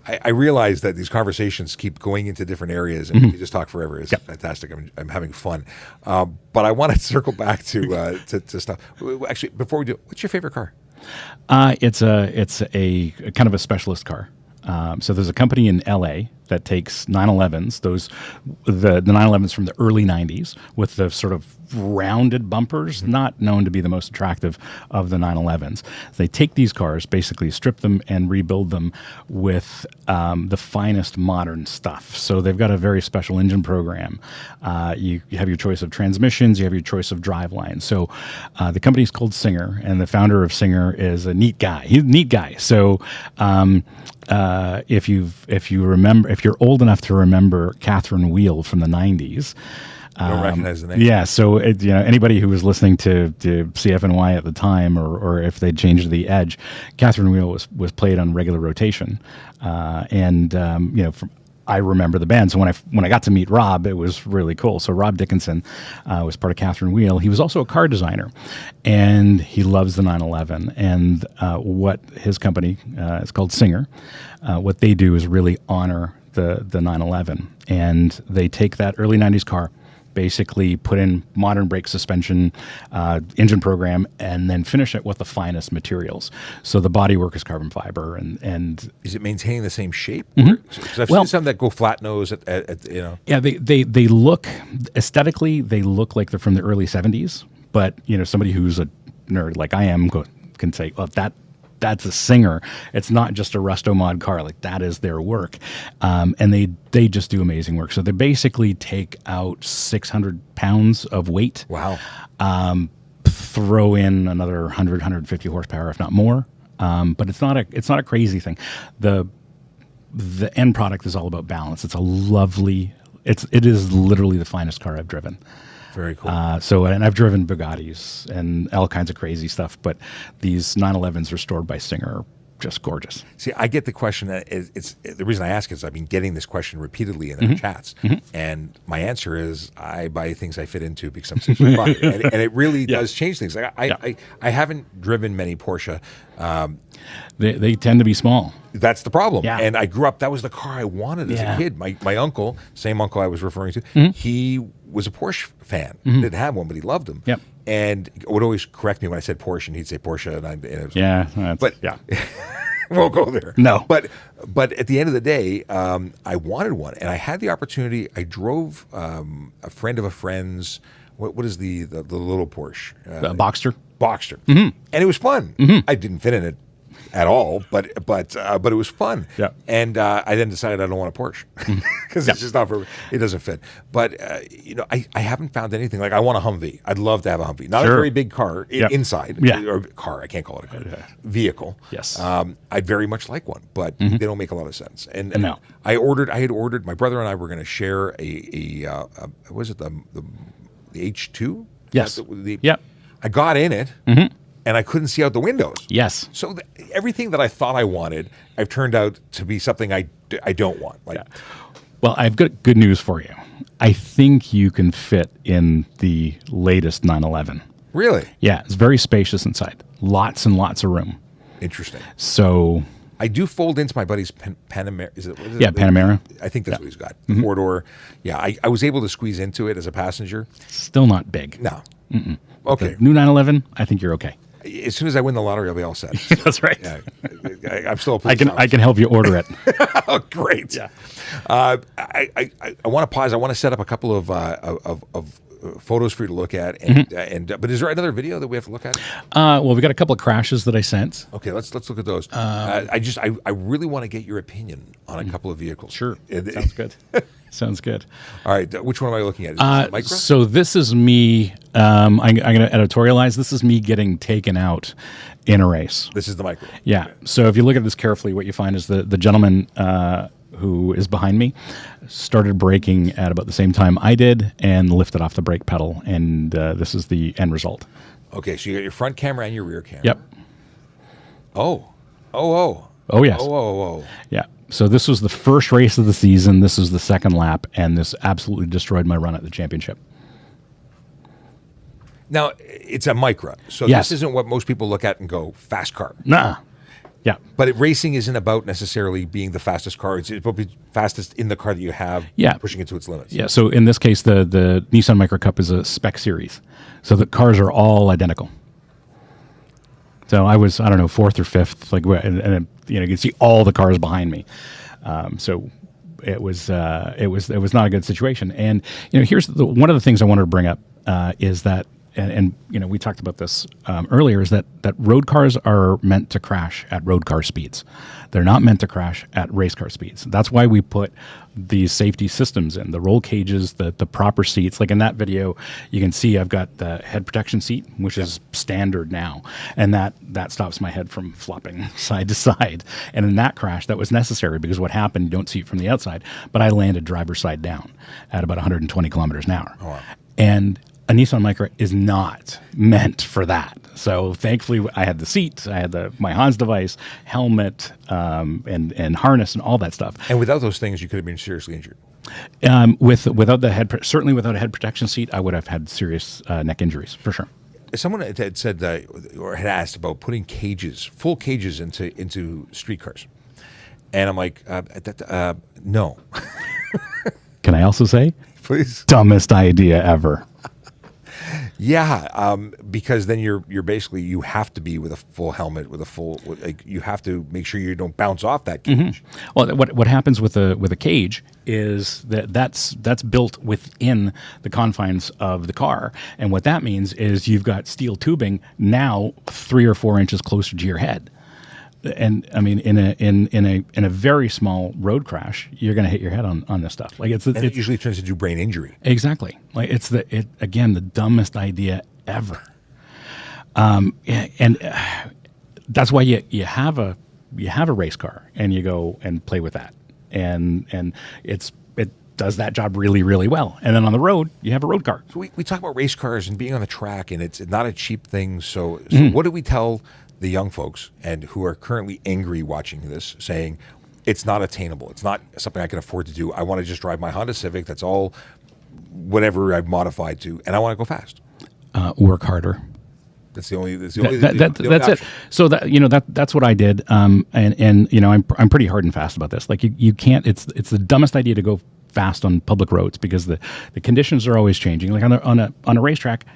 I realize that these conversations keep going into different areas, and we just talk forever. It's fantastic. I'm having fun, but I want to circle back to stuff. Actually, before we do, what's your favorite car? It's a kind of a specialist car. So there's a company in LA that takes 911s, the 911s from the early 90s with the sort of rounded bumpers, not known to be the most attractive of the 911s. They take these cars, basically strip them and rebuild them with the finest modern stuff. So they've got a very special engine program. You have your choice of transmissions, you have your choice of drivelines. So the company's called Singer, and the founder of Singer is a neat guy. He's a neat guy. So if you're old enough to remember Catherine Wheel from the 90s, I don't recognize the name. Yeah, so anybody who was listening to CFNY at the time, or if they changed the Edge, Catherine Wheel was played on regular rotation, I remember the band. So when I got to meet Rob, it was really cool. So Rob Dickinson was part of Catherine Wheel. He was also a car designer, and he loves the 911. And what his company is called Singer, what they do is really honor the 911, and they take that early 90s car, basically put in modern brake suspension, engine program, and then finish it with the finest materials. So the bodywork is carbon fiber, and is it maintaining the same shape? Mm-hmm. Because I've seen some that go flat nose at. Yeah, they look aesthetically, they look like they're from the early 70s, but somebody who's a nerd like I am can say, well, that's a Singer. It's not just a Resto-Mod car. Like, that is their work. And they just do amazing work. So they basically take out 600 pounds of weight. Wow. Throw in another 100, 150 horsepower, if not more. But it's not a crazy thing. The end product is all about balance. It's a lovely, it is literally the finest car I've driven. Very cool. And I've driven Bugattis and all kinds of crazy stuff, but these 911s restored by Singer are just gorgeous. See, I get the question. It's the reason I ask is I've been getting this question repeatedly in their chats, and my answer is I buy things I fit into because I'm such a buyer, and it really does change things. Like I haven't driven many Porsche. They tend to be small. That's the problem. Yeah. And I grew up, that was the car I wanted as a kid. My uncle, same uncle I was referring to, he was a Porsche fan. Didn't have one, but he loved them. Yep. And would always correct me when I said Porsche, and he'd say Porsche. And it was, won't go there. No. But at the end of the day, I wanted one, and I had the opportunity. I drove a friend of a friend's, what is the little Porsche? Boxster. Boxster. And it was fun. I didn't fit in it at all, but it was fun. Yeah. And I then decided I don't want a Porsche because it's just not for it doesn't fit. But I haven't found anything like I want a Humvee. I'd love to have a Humvee, not a very big car inside or car. I can't call it a car. Vehicle. Yes. I'd very much like one, but they don't make a lot of sense. And no. I had ordered. My brother and I were going to share was it the H2? Yes. I got in it. And I couldn't see out the windows. Yes. So everything that I thought I wanted, I've turned out to be something I don't want. Well, I've got good news for you. I think you can fit in the latest 911. Really Yeah, it's very spacious inside. Lots and lots of room. interesting. So I do fold into my buddy's Panamera. Is it? What is yeah, it? Panamera. I think that's what he's got. 4-door. Yeah, I was able to squeeze into it as a passenger. Still not big. No. Okay. New 911, I think you're okay. As soon as I win the lottery, I'll be all set. That's right. Yeah, I'm still. A I can help you order it. Oh, great. Yeah. I want to pause. I want to set up a couple of photos for you to look at, and but is there another video that we have to look at? Well, we got a couple of crashes that I sent. Okay, let's look at those. I really want to get your opinion on a couple of vehicles. Sure. Sounds good. Sounds good. All right, which one am I looking at? Is this the Micra? So this is me. I'm going to editorialize. This is me getting taken out in a race. This is the Micra. Yeah. So if you look at this carefully, what you find is the gentleman who is behind me started braking at about the same time I did and lifted off the brake pedal, and this is the end result. Okay, so you got your front camera and your rear camera. Yep. Oh, yes. Oh. Yeah. So this was the first race of the season. This is the second lap, and this absolutely destroyed my run at the championship. Now, it's a Micra, so Yes. this isn't what most people look at and go, fast car. Nah. Yeah. But racing isn't about necessarily being the fastest car. It's about being fastest in the car that you have, Yeah. pushing it to its limits. Yeah. So in this case, the Nissan Micra Cup is a spec series. So the cars are all identical. So I was, I don't know, fourth or fifth, and you can see all the cars behind me. So it was not a good situation. And here's one of the things I wanted to bring up is that, and we talked about this earlier, is that road cars are meant to crash at road car speeds. They're not meant to crash at race car speeds. That's why we put these safety systems in, the roll cages, the proper seats. Like in that video, you can see I've got the head protection seat, which is standard now, and that stops my head from flopping side to side. And in that crash, that was necessary because what happened, you don't see it from the outside, but I landed driver's side down at about 120 kilometers an hour. Oh, wow. And a Nissan Micra is not meant for that. So thankfully, I had the seat, I had my Hans device, helmet, and harness, and all that stuff. And without those things, you could have been seriously injured. Without the certainly without a head protection seat, I would have had serious neck injuries for sure. Someone had said or had asked about putting full cages into streetcars, and I'm like, no. Can I also say, Please? Dumbest idea ever. Yeah, because then you're basically, you have to be with a full helmet, you have to make sure you don't bounce off that cage. Well, what happens with a cage is that's built within the confines of the car, and what that means is you've got steel tubing now 3 or 4 inches closer to your head. And I mean, in a very small road crash, you're going to hit your head on this stuff. Like it usually turns into brain injury. Exactly. Like again, the dumbest idea ever. And that's why you have a race car and you go and play with that, and it does that job really, really well. And then on the road, you have a road car. So we talk about race cars and being on the track, and it's not a cheap thing. So what do we tell the young folks and who are currently angry watching this, saying it's not attainable, it's not something I can afford to do, I want to just drive my Honda Civic, that's all, whatever I've modified to, and I want to go fast? Work harder. That's the only That's option. it. So that's what I did. And I'm pretty hard and fast about this. Like you can't. It's the dumbest idea to go fast on public roads because the conditions are always changing. Like on a racetrack,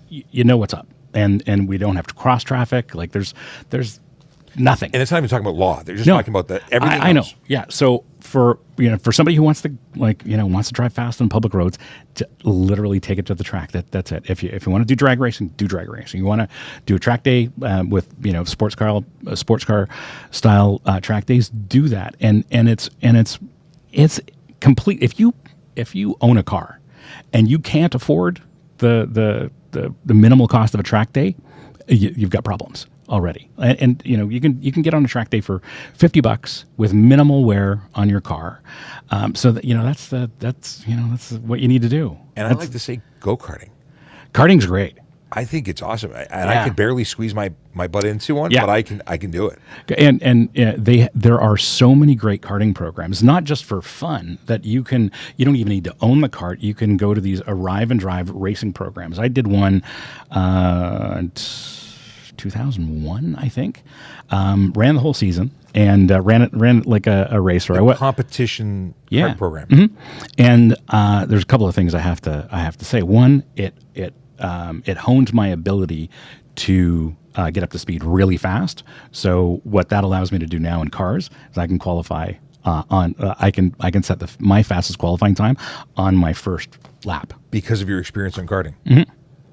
you know what's up. And we don't have to cross traffic. Like there's nothing. And it's not even talking about law. They're just talking about everything I know. else. Yeah. So for somebody who wants to wants to drive fast on public roads, to literally take it to the track. That's it. If you want to do drag racing, do drag racing. You want to do a track day with sports car style track days, do that. And it's complete. If you own a car and you can't afford the minimal cost of a track day, you've got problems already. And you can get on a track day for $50 with minimal wear on your car. So that that's what you need to do. And I like to say go-karting. Karting's great. I think it's awesome, and I can barely squeeze my butt into one, Yeah. but I can do it. And there are so many great karting programs, not just for fun, that you don't even need to own the kart. You can go to these arrive and drive racing programs. I did one 2001, I think. Ran the whole season and ran it like a racer. Competition kart program. Mm-hmm. And there's a couple of things I have to say. One, it honed my ability to get up to speed really fast. So what that allows me to do now in cars is I can qualify I can set my fastest qualifying time on my first lap Because of your experience in karting. Mm-hmm.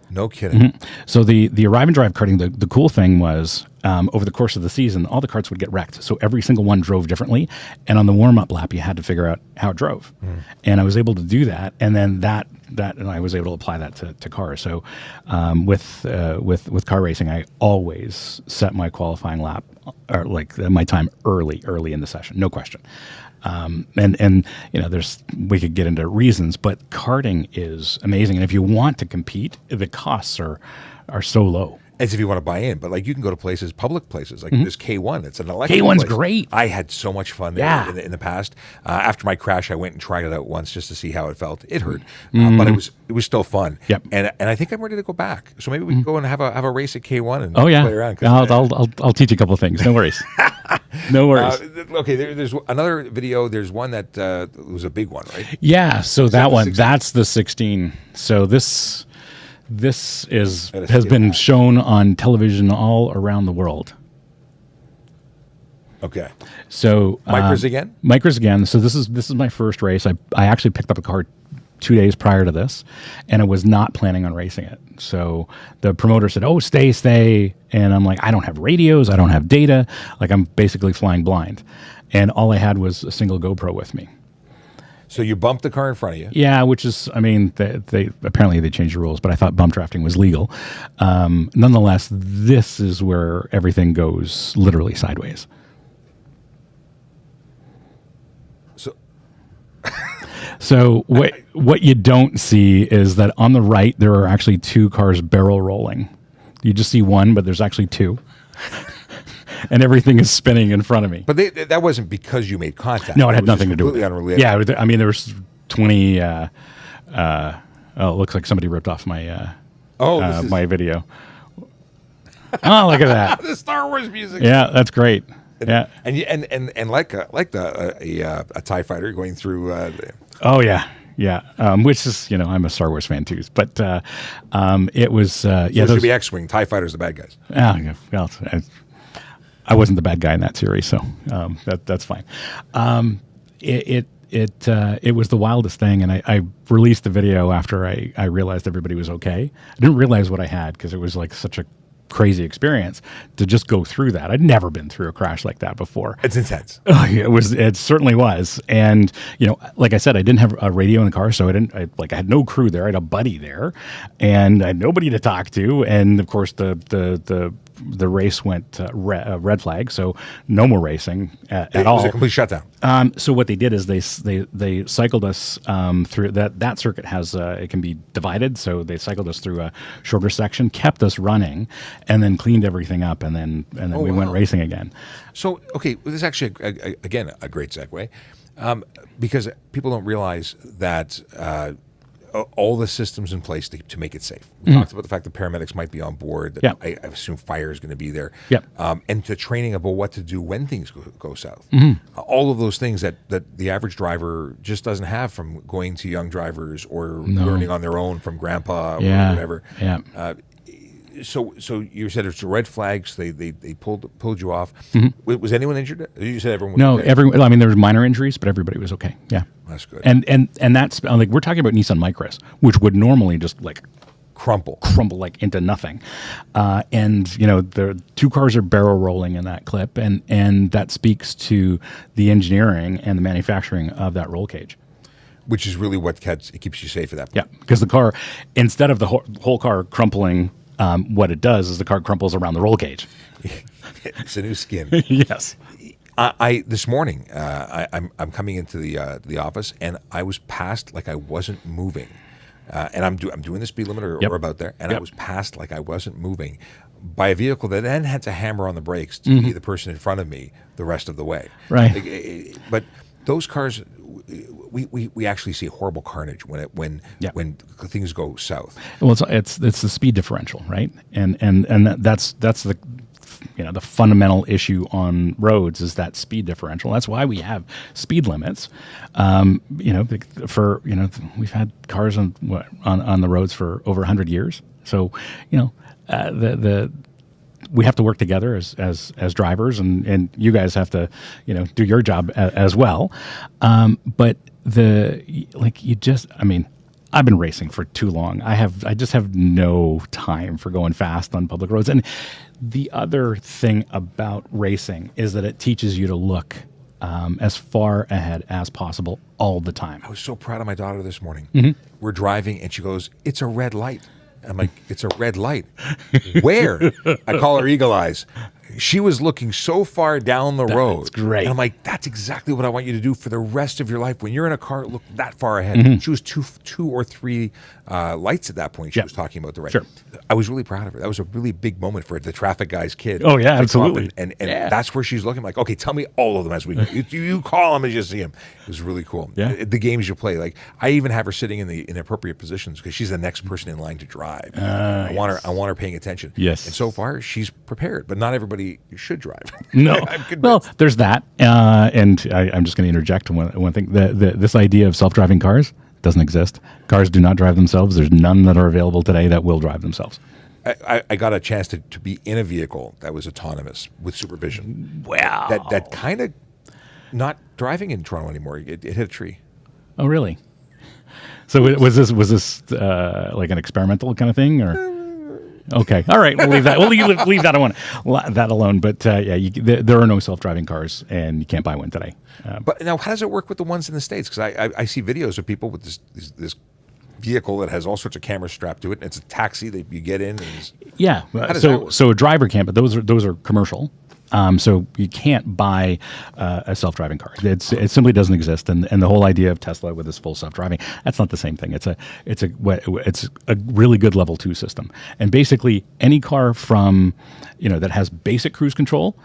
No kidding. So the arrive and drive karting, the cool thing was over the course of the season, all the karts would get wrecked. So every single one drove differently. And on the warm-up lap, you had to figure out how it drove. And I was able to do that. And then that and I was able to apply that to cars. So with car racing, I always set my qualifying lap or like my time early in the session, no question. And we could get into reasons, but karting is amazing. And if you want to compete, the costs are so low. As if you want to buy in, but like you can go to places, public places, like this K1. It's an electric K1's place. great. I had so much fun there in the past. After my crash, I went and tried it out once just to see how it felt. It hurt, but it was still fun. Yep. And I think I'm ready to go back. So maybe we can go and have a race at K1 and Oh yeah, play around. I'll teach you a couple of things. No worries. No worries. Okay, there's another video. There's one that was a big one, right? Yeah. So that one, 16? that's the 16. So this Let us has get been that. shown on television all around the world. Okay. So Micros again? Micros again. So this is my first race. I actually picked up a car 2 days prior to this, and I was not planning on racing it. So the promoter said, "Oh, stay," and I'm like, I don't have radios, I don't have data, like I'm basically flying blind, and all I had was a single GoPro with me. So you bumped the car in front of you. Yeah, which is, I mean, they apparently they changed the rules, but I thought bump drafting was legal. Nonetheless, this is where everything goes literally sideways. So what you don't see is that on the right there are actually two cars barrel rolling. You just see one, but there's actually two. And everything is spinning in front of me. But that wasn't because you made contact. No, it had nothing to do with it. Unrelated. Yeah, I mean, there was 20. It looks like somebody ripped off my my video. Oh, look at that! The Star Wars music. Yeah, that's great. Yeah, and like a TIE fighter going through. Oh yeah. Which is, I'm a Star Wars fan too, but it was There should be X-wing. TIE fighters, the bad guys. Yeah, well, I wasn't the bad guy in that series, so that's fine. It was the wildest thing, and I released the video after I realized everybody was okay. I didn't realize what I had because it was like such a crazy experience to just go through that. I'd never been through a crash like that before. It's intense. It certainly was. And, like I said, I didn't have a radio in the car, so I had no crew there. I had a buddy there and I had nobody to talk to. And of course the race went red flag, so no more racing at all. It was a complete shutdown. So what they did is they cycled us through that circuit has it can be divided. So they cycled us through a shorter section, kept us running, and then cleaned everything up, and then we went racing again. So okay, this is actually again a great segue, because people don't realize that. All the systems in place to make it safe. We talked about the fact that paramedics might be on board. That I assume fire is going to be there. Yep. And the training about what to do when things go south. All of those things that the average driver just doesn't have from going to young drivers or learning on their own from grandpa or whatever. Yeah. So you said it's red flags. They pulled you off. Was anyone injured? You said everyone was No, okay. everyone. I mean, there was minor injuries, but everybody was okay. Yeah, That's good. And that's like we're talking about Nissan Micros, which would normally just like crumple like into nothing. And the two cars are barrel rolling in that clip, and that speaks to the engineering and the manufacturing of that roll cage. Which is really what keeps you safe at that point. Yeah, because the car, instead of the whole car crumpling. What it does is the car crumples around the roll cage. It's a new skin. Yes. I this morning I'm coming into the office and I was passed like I wasn't moving and I'm doing the speed limit or, Yep. or about there, and I Yep. was passed like I wasn't moving by a vehicle that then had to hammer on the brakes to be the person in front of me the rest of the way. Right. But those cars, we actually see horrible carnage when Yeah. when things go south. Well, it's the speed differential, right? And that's the the fundamental issue on roads is that speed differential. That's why we have speed limits. We've had cars on the roads for over 100 years. So, we have to work together as drivers, and you guys have to do your job as well. But I've been racing for too long. I just have no time for going fast on public roads. And the other thing about racing is that it teaches you to look as far ahead as possible all the time. I was so proud of my daughter this morning. Mm-hmm. We're driving, and she goes, "It's a red light." I'm like, "It's a red light. Where?" I call her Eagle Eyes. She was looking so far down the road. That's great. And I'm like, that's exactly what I want you to do for the rest of your life. When you're in a car, look that far ahead. She was two or three lights at that point. She Yep. was talking about the right. Sure. I was really proud of her. That was a really big moment for the traffic guy's kid. Oh, yeah, to come up absolutely. And Yeah. that's where she's looking. I'm like, okay, tell me all of them as we go. You call them as you see them. It was really cool. Yeah. The games you play. Like I even have her sitting in appropriate positions because she's the next person in line to drive. I want her paying attention. Yes. And so far she's prepared, but not everybody should drive. No. I'm convinced. Well, there's that. And I'm just going to interject one thing. This idea of self-driving cars doesn't exist. Cars do not drive themselves. There's none that are available today that will drive themselves. I got a chance to be in a vehicle that was autonomous with supervision. Wow. That kind of not driving in Toronto anymore. It hit a tree. Oh, really? So was this like an experimental kind of thing, or? Okay, all right, we'll leave that. We'll leave that alone. But there are no self-driving cars, and you can't buy one today. But now, how does it work with the ones in the States? Because I see videos of people with this vehicle that has all sorts of cameras strapped to it, and it's a taxi that you get in. And Yeah. does that work? So a driver can't, but those are commercial. So you can't buy a self-driving car. It simply doesn't exist. And the whole idea of Tesla with this full self-driving, that's not the same thing. It's a really good level 2 system. And basically any car from, that has basic cruise control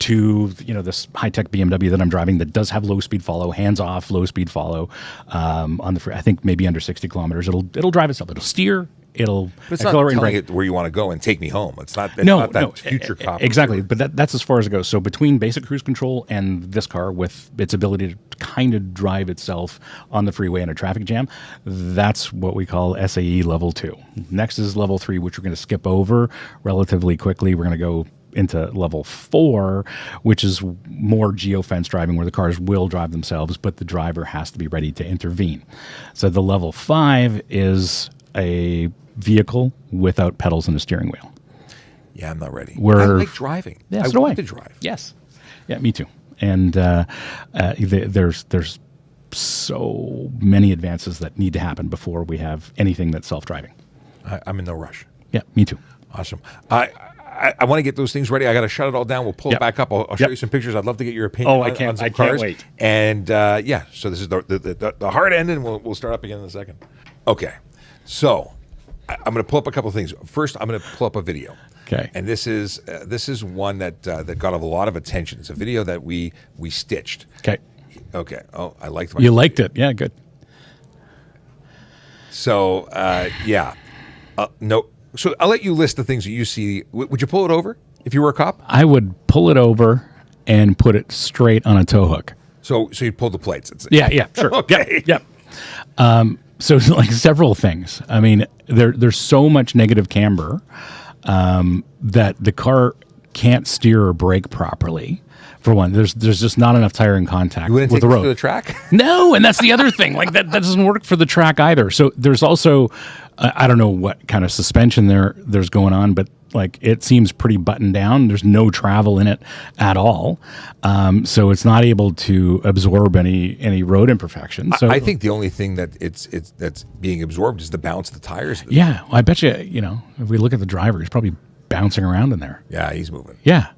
to, this high-tech BMW that I'm driving that does have low-speed follow, hands-off, low-speed follow on the I think maybe under 60 kilometers. It'll drive itself. It'll steer. It'll But it's not accelerate and telling brake. it where you want to go and take me home. It's not No, that future cop. exactly. But that's as far as it goes. So between basic cruise control and this car with its ability to kind of drive itself on the freeway in a traffic jam, that's what we call SAE level 2. Next is level 3, which we're going to skip over relatively quickly. We're going to go into level 4, which is more geofence driving, where the cars will drive themselves, but the driver has to be ready to intervene. So the level 5 is a vehicle without pedals and a steering wheel. Yeah, I'm not ready. I We're- like driving. Yeah, I so do want I. to drive. Yes. Yeah, me too. And there's so many advances that need to happen before we have anything that's self-driving. I'm in no rush. Yeah, me too. Awesome. I want to get those things ready. I got to shut it all down. We'll pull it Yep. back up. I'll show Yep. you some pictures. I'd love to get your opinion. Oh, I on can't- some I can't cars. wait. And so this is the hard end, and we'll start up again in a second. Okay, so I'm going to pull up a couple of things. First, I'm going to pull up a video. Okay. And this is one that got a lot of attention. It's a video that we stitched. Okay. Okay. Oh, I liked You liked it. Yeah, good. So yeah. No. So I'll let you list the things that you see. Would you pull it over if you were a cop? I would pull it over and put it straight on a tow hook. So you'd pull the plates. Yeah, sure. Okay. Yep. So like several things. I mean, there's so much negative camber that the car can't steer or brake properly. For one, there's just not enough tire in contact You wouldn't with take the us to road. the track? No, and that's the other thing. Like that doesn't work for the track either. So there's also, I don't know what kind of suspension there's going on, but like it seems pretty buttoned down. There's no travel in it at all, so it's not able to absorb any road imperfections. So I think the only thing that that's being absorbed is the bounce of the tires. yeah, I bet you. If we look at the driver, he's probably bouncing around in there. Yeah, he's moving. Yeah,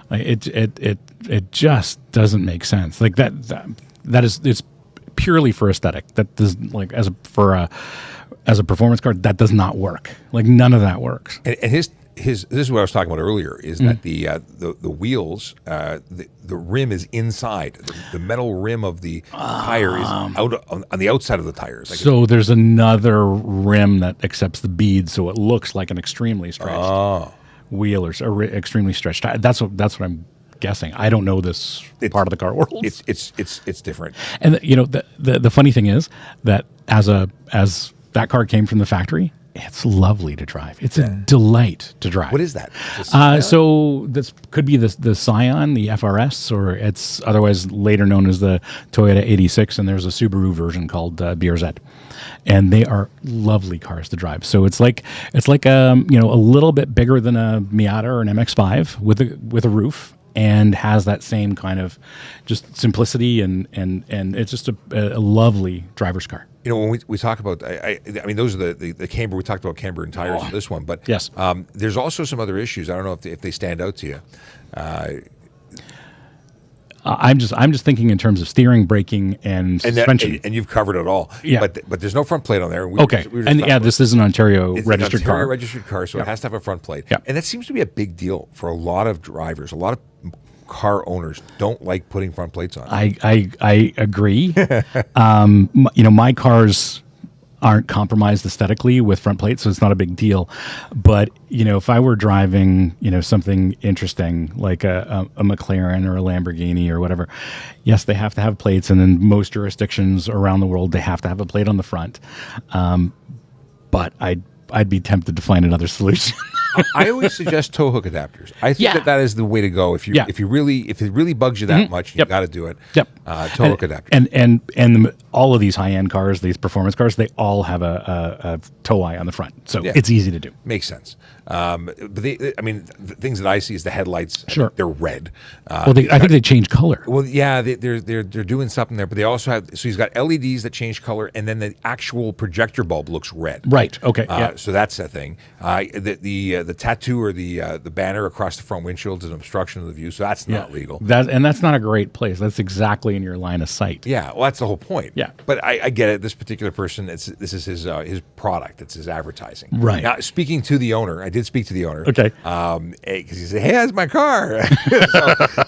like it just doesn't make sense. Like that is it's purely for aesthetic. That does for as a performance car, that does not work. Like none of that works. And his this is what I was talking about earlier. Is that the wheels, the rim is inside. The metal rim of the tire is out on the outside of the tires. Like So there's another rim that accepts the bead, so it looks like an extremely stretched wheel or extremely stretched tire. That's what I'm guessing. I don't know this part of the car world. It's different. And the funny thing is that as that car came from the factory, it's lovely to drive. It's a delight to drive. What is that? So this could be the Scion, the FRS, or it's otherwise later known as the Toyota 86, and there's a Subaru version called BRZ. And they are lovely cars to drive. So it's like a little bit bigger than a Miata or an MX-5 with a roof, and has that same kind of just simplicity and it's just a lovely driver's car. When we talk about, I mean, those are the camber. We talked about camber and tires in this one, but yes, there's also some other issues. I don't know if they stand out to you. I'm just thinking in terms of steering, braking, and suspension. And you've covered it all. Yeah. But there's no front plate on there. This is an Ontario registered car. Registered car, so it has to have a front plate. Yep. And that seems to be a big deal for a lot of drivers. A lot of car owners don't like putting front plates on. I agree. My cars aren't compromised aesthetically with front plates, so it's not a big deal. But if I were driving something interesting like a McLaren or a Lamborghini or whatever, yes, they have to have plates, and in most jurisdictions around the world they have to have a plate on the front. But I'd be tempted to find another solution. I always suggest tow hook adapters. I think that is the way to go. If it really bugs you that much, you got to do it. Yep. Tow hook adapters. And all of these high end cars, these performance cars, they all have a tow eye on the front, so it's easy to do. Makes sense. But the things that I see is the headlights. Sure. They're red. I think they change color. Well, yeah, they're doing something there, but they also have. So he's got LEDs that change color, and then the actual projector bulb looks red. Right. Okay. So that's a thing. The tattoo or the banner across the front windshield is an obstruction of the view, so that's not legal. That's not a great place. That's exactly in your line of sight. Yeah, well, that's the whole point. Yeah. But I get it. This particular person, this is his product. It's his advertising. Right. Now, speaking to the owner, I did speak to the owner. Okay. Because he said, "Hey, that's my car."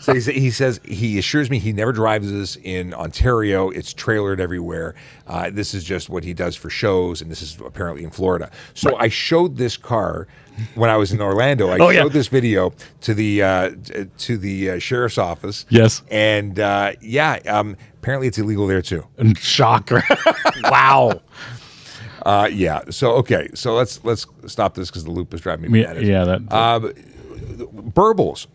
so he says he assures me he never drives this in Ontario. It's trailered everywhere. This is just what he does for shows, and this is apparently in Florida. So I showed this car when I was in Orlando. I showed this video to the sheriff's office. Yes. And apparently it's illegal there too. Shocker! Wow. So let's stop this because the loop is driving me mad. Burbles.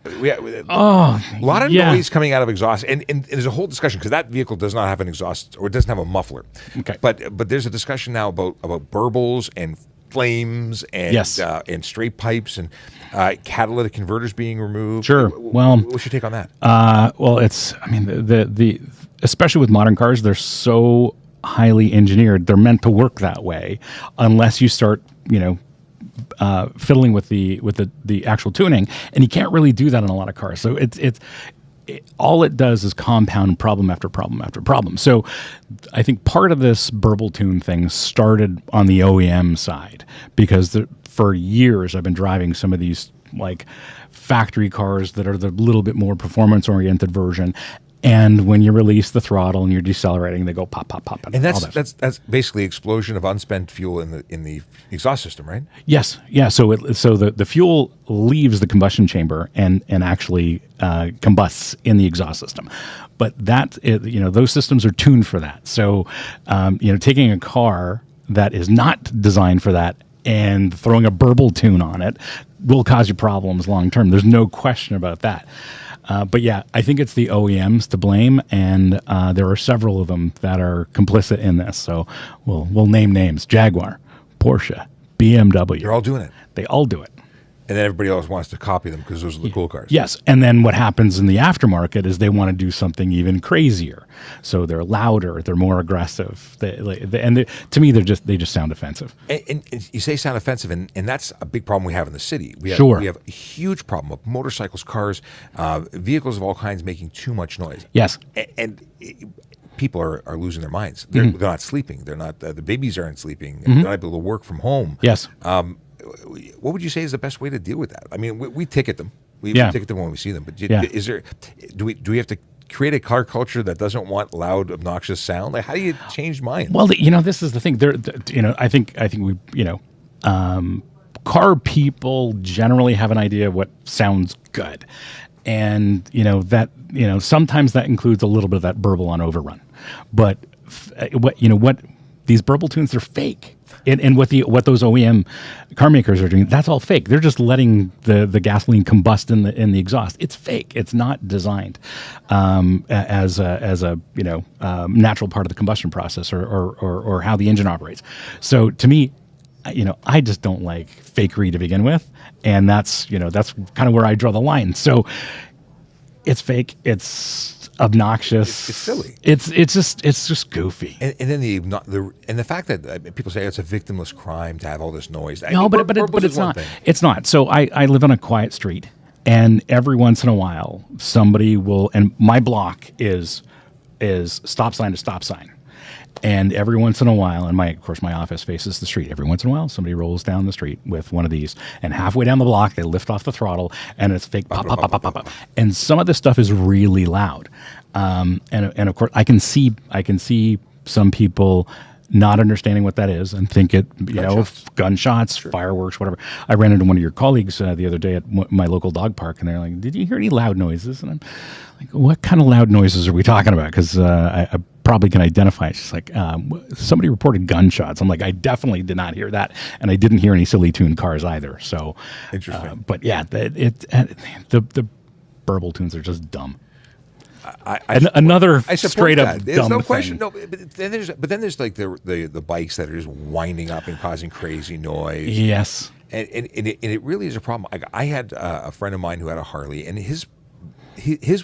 A lot of noise coming out of exhaust, and there's a whole discussion because that vehicle does not have an exhaust or it doesn't have a muffler. Okay. But there's a discussion now about burbles and flames and straight pipes and catalytic converters being removed. Sure. What's your take on that? The especially with modern cars, they're so highly engineered. They're meant to work that way, unless you start, fiddling with the actual tuning, and you can't really do that on a lot of cars. So all it does is compound problem after problem after problem. So I think part of this burble tune thing started on the OEM side because for years I've been driving some of these like factory cars that are the little bit more performance oriented version. And when you release the throttle and you're decelerating, they go pop, pop, pop. And that's basically explosion of unspent fuel in the exhaust system, right? Yes, yeah. So the fuel leaves the combustion chamber and actually combusts in the exhaust system, but those systems are tuned for that. So taking a car that is not designed for that and throwing a burble tune on it will cause you problems long term. There's no question about that. But yeah, I think it's the OEMs to blame, and there are several of them that are complicit in this. So we'll name names: Jaguar, Porsche, BMW. They're all doing it. They all do it. And then everybody else wants to copy them because those are the cool cars. Yes, and then what happens in the aftermarket is they want to do something even crazier. So they're louder, they're more aggressive, to me they just sound offensive. And you say sound offensive, and that's a big problem we have in the city. We have a huge problem of motorcycles, cars, vehicles of all kinds making too much noise. Yes, And people are losing their minds. They're not sleeping. They're not. The babies aren't sleeping. They're not able to work from home. Yes. What would you say is the best way to deal with that? I mean, we ticket them. We ticket them when we see them. But is there? Do we have to create a car culture that doesn't want loud, obnoxious sound? Like, how do you change minds? Well, this is the thing. I think we, car people generally have an idea of what sounds good, and sometimes that includes a little bit of that burble on overrun. But what these burble tunes, they're fake. And what those OEM car makers are doing, that's all fake. They're just letting the gasoline combust in the exhaust. It's fake. It's not designed as a natural part of the combustion process or how the engine operates. So to me, I just don't like fakery to begin with, and that's kind of where I draw the line. So it's fake. It's obnoxious. It's silly. It's just goofy. And then the fact that people say it's a victimless crime to have all this noise. But it's not. It's not. So I live on a quiet street, and every once in a while somebody will. And my block is stop sign to stop sign. And every once in a while, and of course my office faces the street. Every once in a while, somebody rolls down the street with one of these, and halfway down the block, they lift off the throttle, and it's fake pop, pop, pop, pop, pop, pop. And some of this stuff is really loud. And of course, I can see some people not understanding what that is and think gunshots, fireworks, whatever. I ran into one of your colleagues the other day at my local dog park, and they're like, "Did you hear any loud noises?" And I'm like, "What kind of loud noises are we talking about?" Because I probably can identify it. She's like, "Somebody reported gunshots." I'm like, "I definitely did not hear that, and I didn't hear any silly tuned cars either." So interesting. But yeah, the burble tunes are just dumb. Another straight up that. There's dumb no question. thing. No, but then there's like the bikes that are just winding up and causing crazy noise. Yes, and it really is a problem. I had a friend of mine who had a Harley, and his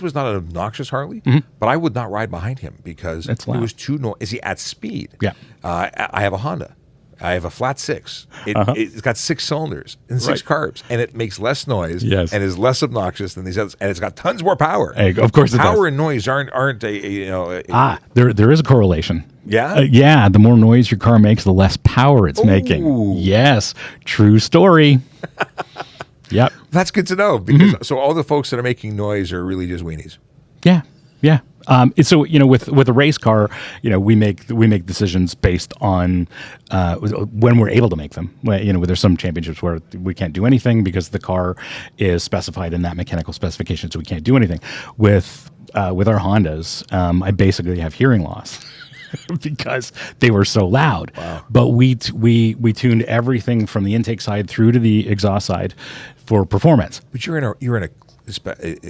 was not an obnoxious Harley, but I would not ride behind him because it was too noisy at speed. Yeah, I have a Honda. I have a flat six. It's got 6 cylinders and 6 carbs, and it makes less noise and is less obnoxious than these others, and it's got tons more power. Of course, power and noise aren't there is a correlation. Yeah, yeah. The more noise your car makes, the less power it's making. Yes, true story. Yep, that's good to know because so all the folks that are making noise are really just weenies. Yeah, yeah. So with a race car, we make decisions based on when we're able to make them. There's some championships where we can't do anything because the car is specified in that mechanical specification, so we can't do anything. With our Hondas, I basically have hearing loss because they were so loud. Wow. But we tuned everything from the intake side through to the exhaust side for performance. But you're in a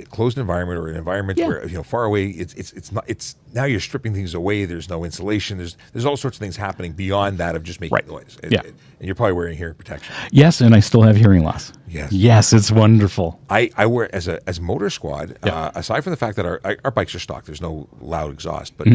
closed environment or an environment where far away it's now you're stripping things away. There's no insulation. There's all sorts of things happening beyond that of just making noise. And you're probably wearing hearing protection. Yes, and I still have hearing loss. Yes, it's wonderful. I wear as Motor Squad. Aside from the fact that our bikes are stock, there's no loud exhaust, but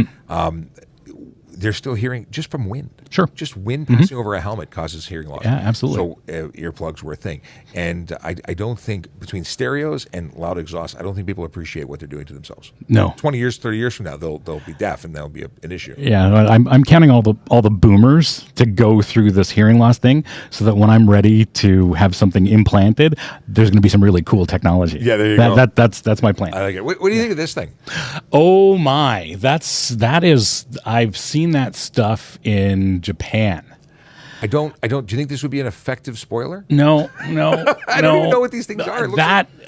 they're still hearing just from wind. Sure. Just wind passing over a helmet causes hearing loss. Yeah, absolutely. So earplugs were a thing. And I don't think, between stereos and loud exhaust, I don't think people appreciate what they're doing to themselves. No. 20 years, 30 years from now, they'll be deaf, and that'll be an issue. Yeah, I'm counting all the boomers to go through this hearing loss thing so that when I'm ready to have something implanted, there's going to be some really cool technology. Yeah, there you go. That's my plan. I like it. What do you think of this thing? Oh my, that is, I've seen that stuff in Japan. I don't. Do you think this would be an effective spoiler? No. I don't even know what these things are.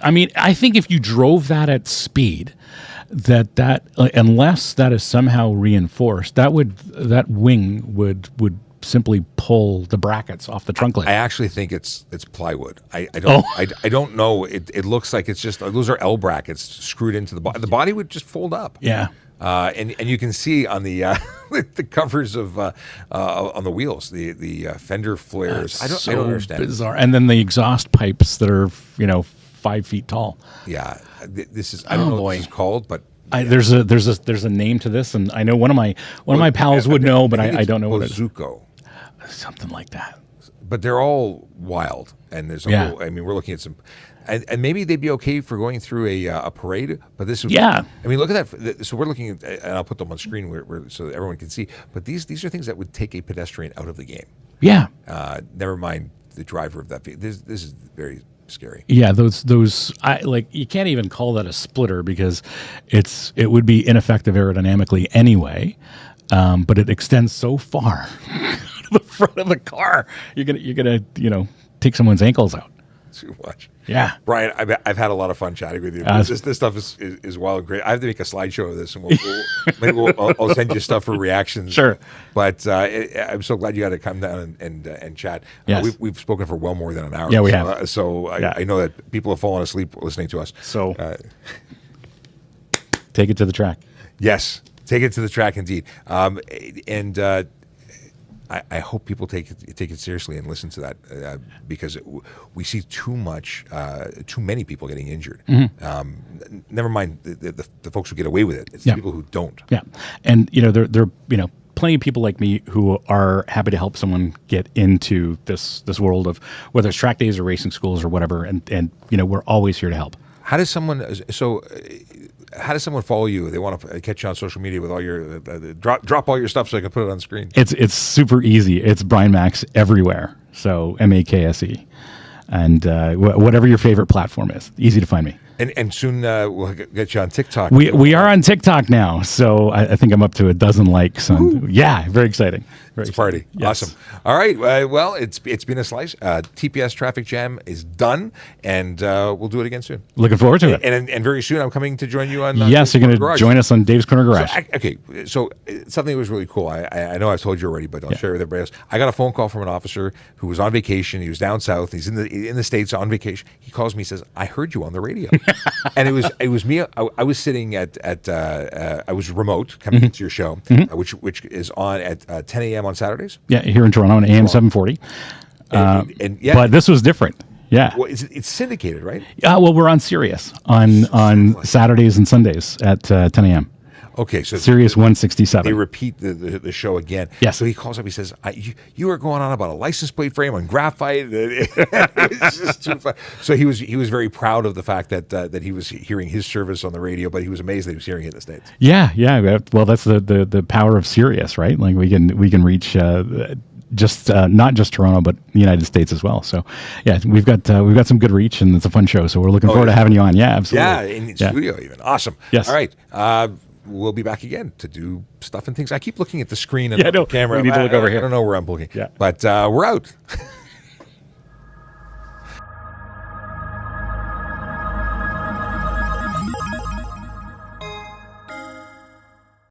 I think if you drove that at speed, that unless that is somehow reinforced, that wing would simply pull the brackets off the trunk lid. I actually think it's plywood. I don't know. It looks like it's just those are L brackets screwed into the body. The body would just fold up. Yeah. And you can see on the the covers of on the wheels the fender flares. I don't understand. Bizarre. And then the exhaust pipes that are 5 feet tall. Yeah, this is I don't know what this is called, but there's a name to this, and I know one of my pals would know, but I don't know what it is. Bozuko. Something like that. But they're all wild, and there's a whole. I mean, we're looking at some. And maybe they'd be okay for going through a parade, but this is Yeah. I mean, look at that. So we're looking at, and I'll put them on screen so that everyone can see. But these are things that would take a pedestrian out of the game. Yeah. Never mind the driver of that vehicle. This is very scary. Yeah, those I like you can't even call that a splitter because it would be ineffective aerodynamically anyway. But it extends so far to the front of the car. You're gonna take someone's ankles out. Too much. Yeah. Brian, I've had a lot of fun chatting with you. This stuff is wild and great. I have to make a slideshow of this, and I'll send you stuff for reactions. Sure. But I'm so glad you got to come down and chat. Yes. We've spoken for well more than an hour. Yeah, we have. I know that people have fallen asleep listening to us. So take it to the track. Yes, take it to the track indeed. I hope people take it seriously and listen to that because we see too many people getting injured. Never mind the folks who get away with it. It's the people who don't. Yeah, and there plenty of people like me who are happy to help someone get into this world of whether it's track days or racing schools or whatever, and we're always here to help. How does someone follow you? They want to catch you on social media with all your drop all your stuff so I can put it on screen. It's super easy. It's Brian Makse everywhere. So Makse, and whatever your favorite platform is, easy to find me. And soon we'll get you on TikTok. We are on TikTok now, so I think I'm up to 12 likes. Yeah, very exciting. It's a party. Yes. Awesome. All right. Well, it's been a slice. TPS Traffic Jam is done, and we'll do it again soon. Looking forward to it. And very soon I'm coming to join you on. Yes, you're going to join us on Dave's Corner Garage. So something that was really cool. I know I've told you already, but I'll share with everybody else. I got a phone call from an officer who was on vacation. He was down south. He's in the States on vacation. He calls me, says, "I heard you on the radio." And it was me. I was sitting I was remote coming into your show, which is on at 10 a.m. on Saturdays. Yeah, here in Toronto on AM 740. But this was different. Yeah. Well, it's syndicated, right? Well, we're on Sirius on Saturdays and Sundays at 10 a.m. Okay, so Sirius 167. They repeat the show again. Yes. So he calls up. He says, "You were going on about a license plate frame on graphite." It's just too fun. So he was very proud of the fact that he was hearing his service on the radio, but he was amazed that he was hearing it in the States. Yeah. Well, that's the power of Sirius, right? Like we can reach. Just not just Toronto, but the United States as well. So, yeah, we've got some good reach, and it's a fun show. So we're looking forward to having you on. Yeah, absolutely. Yeah, in studio even. Awesome. Yes. All right. We'll be back again to do stuff and things. I keep looking at the screen and the camera. We need to look over here. I don't know where I'm looking. Yeah. But we're out.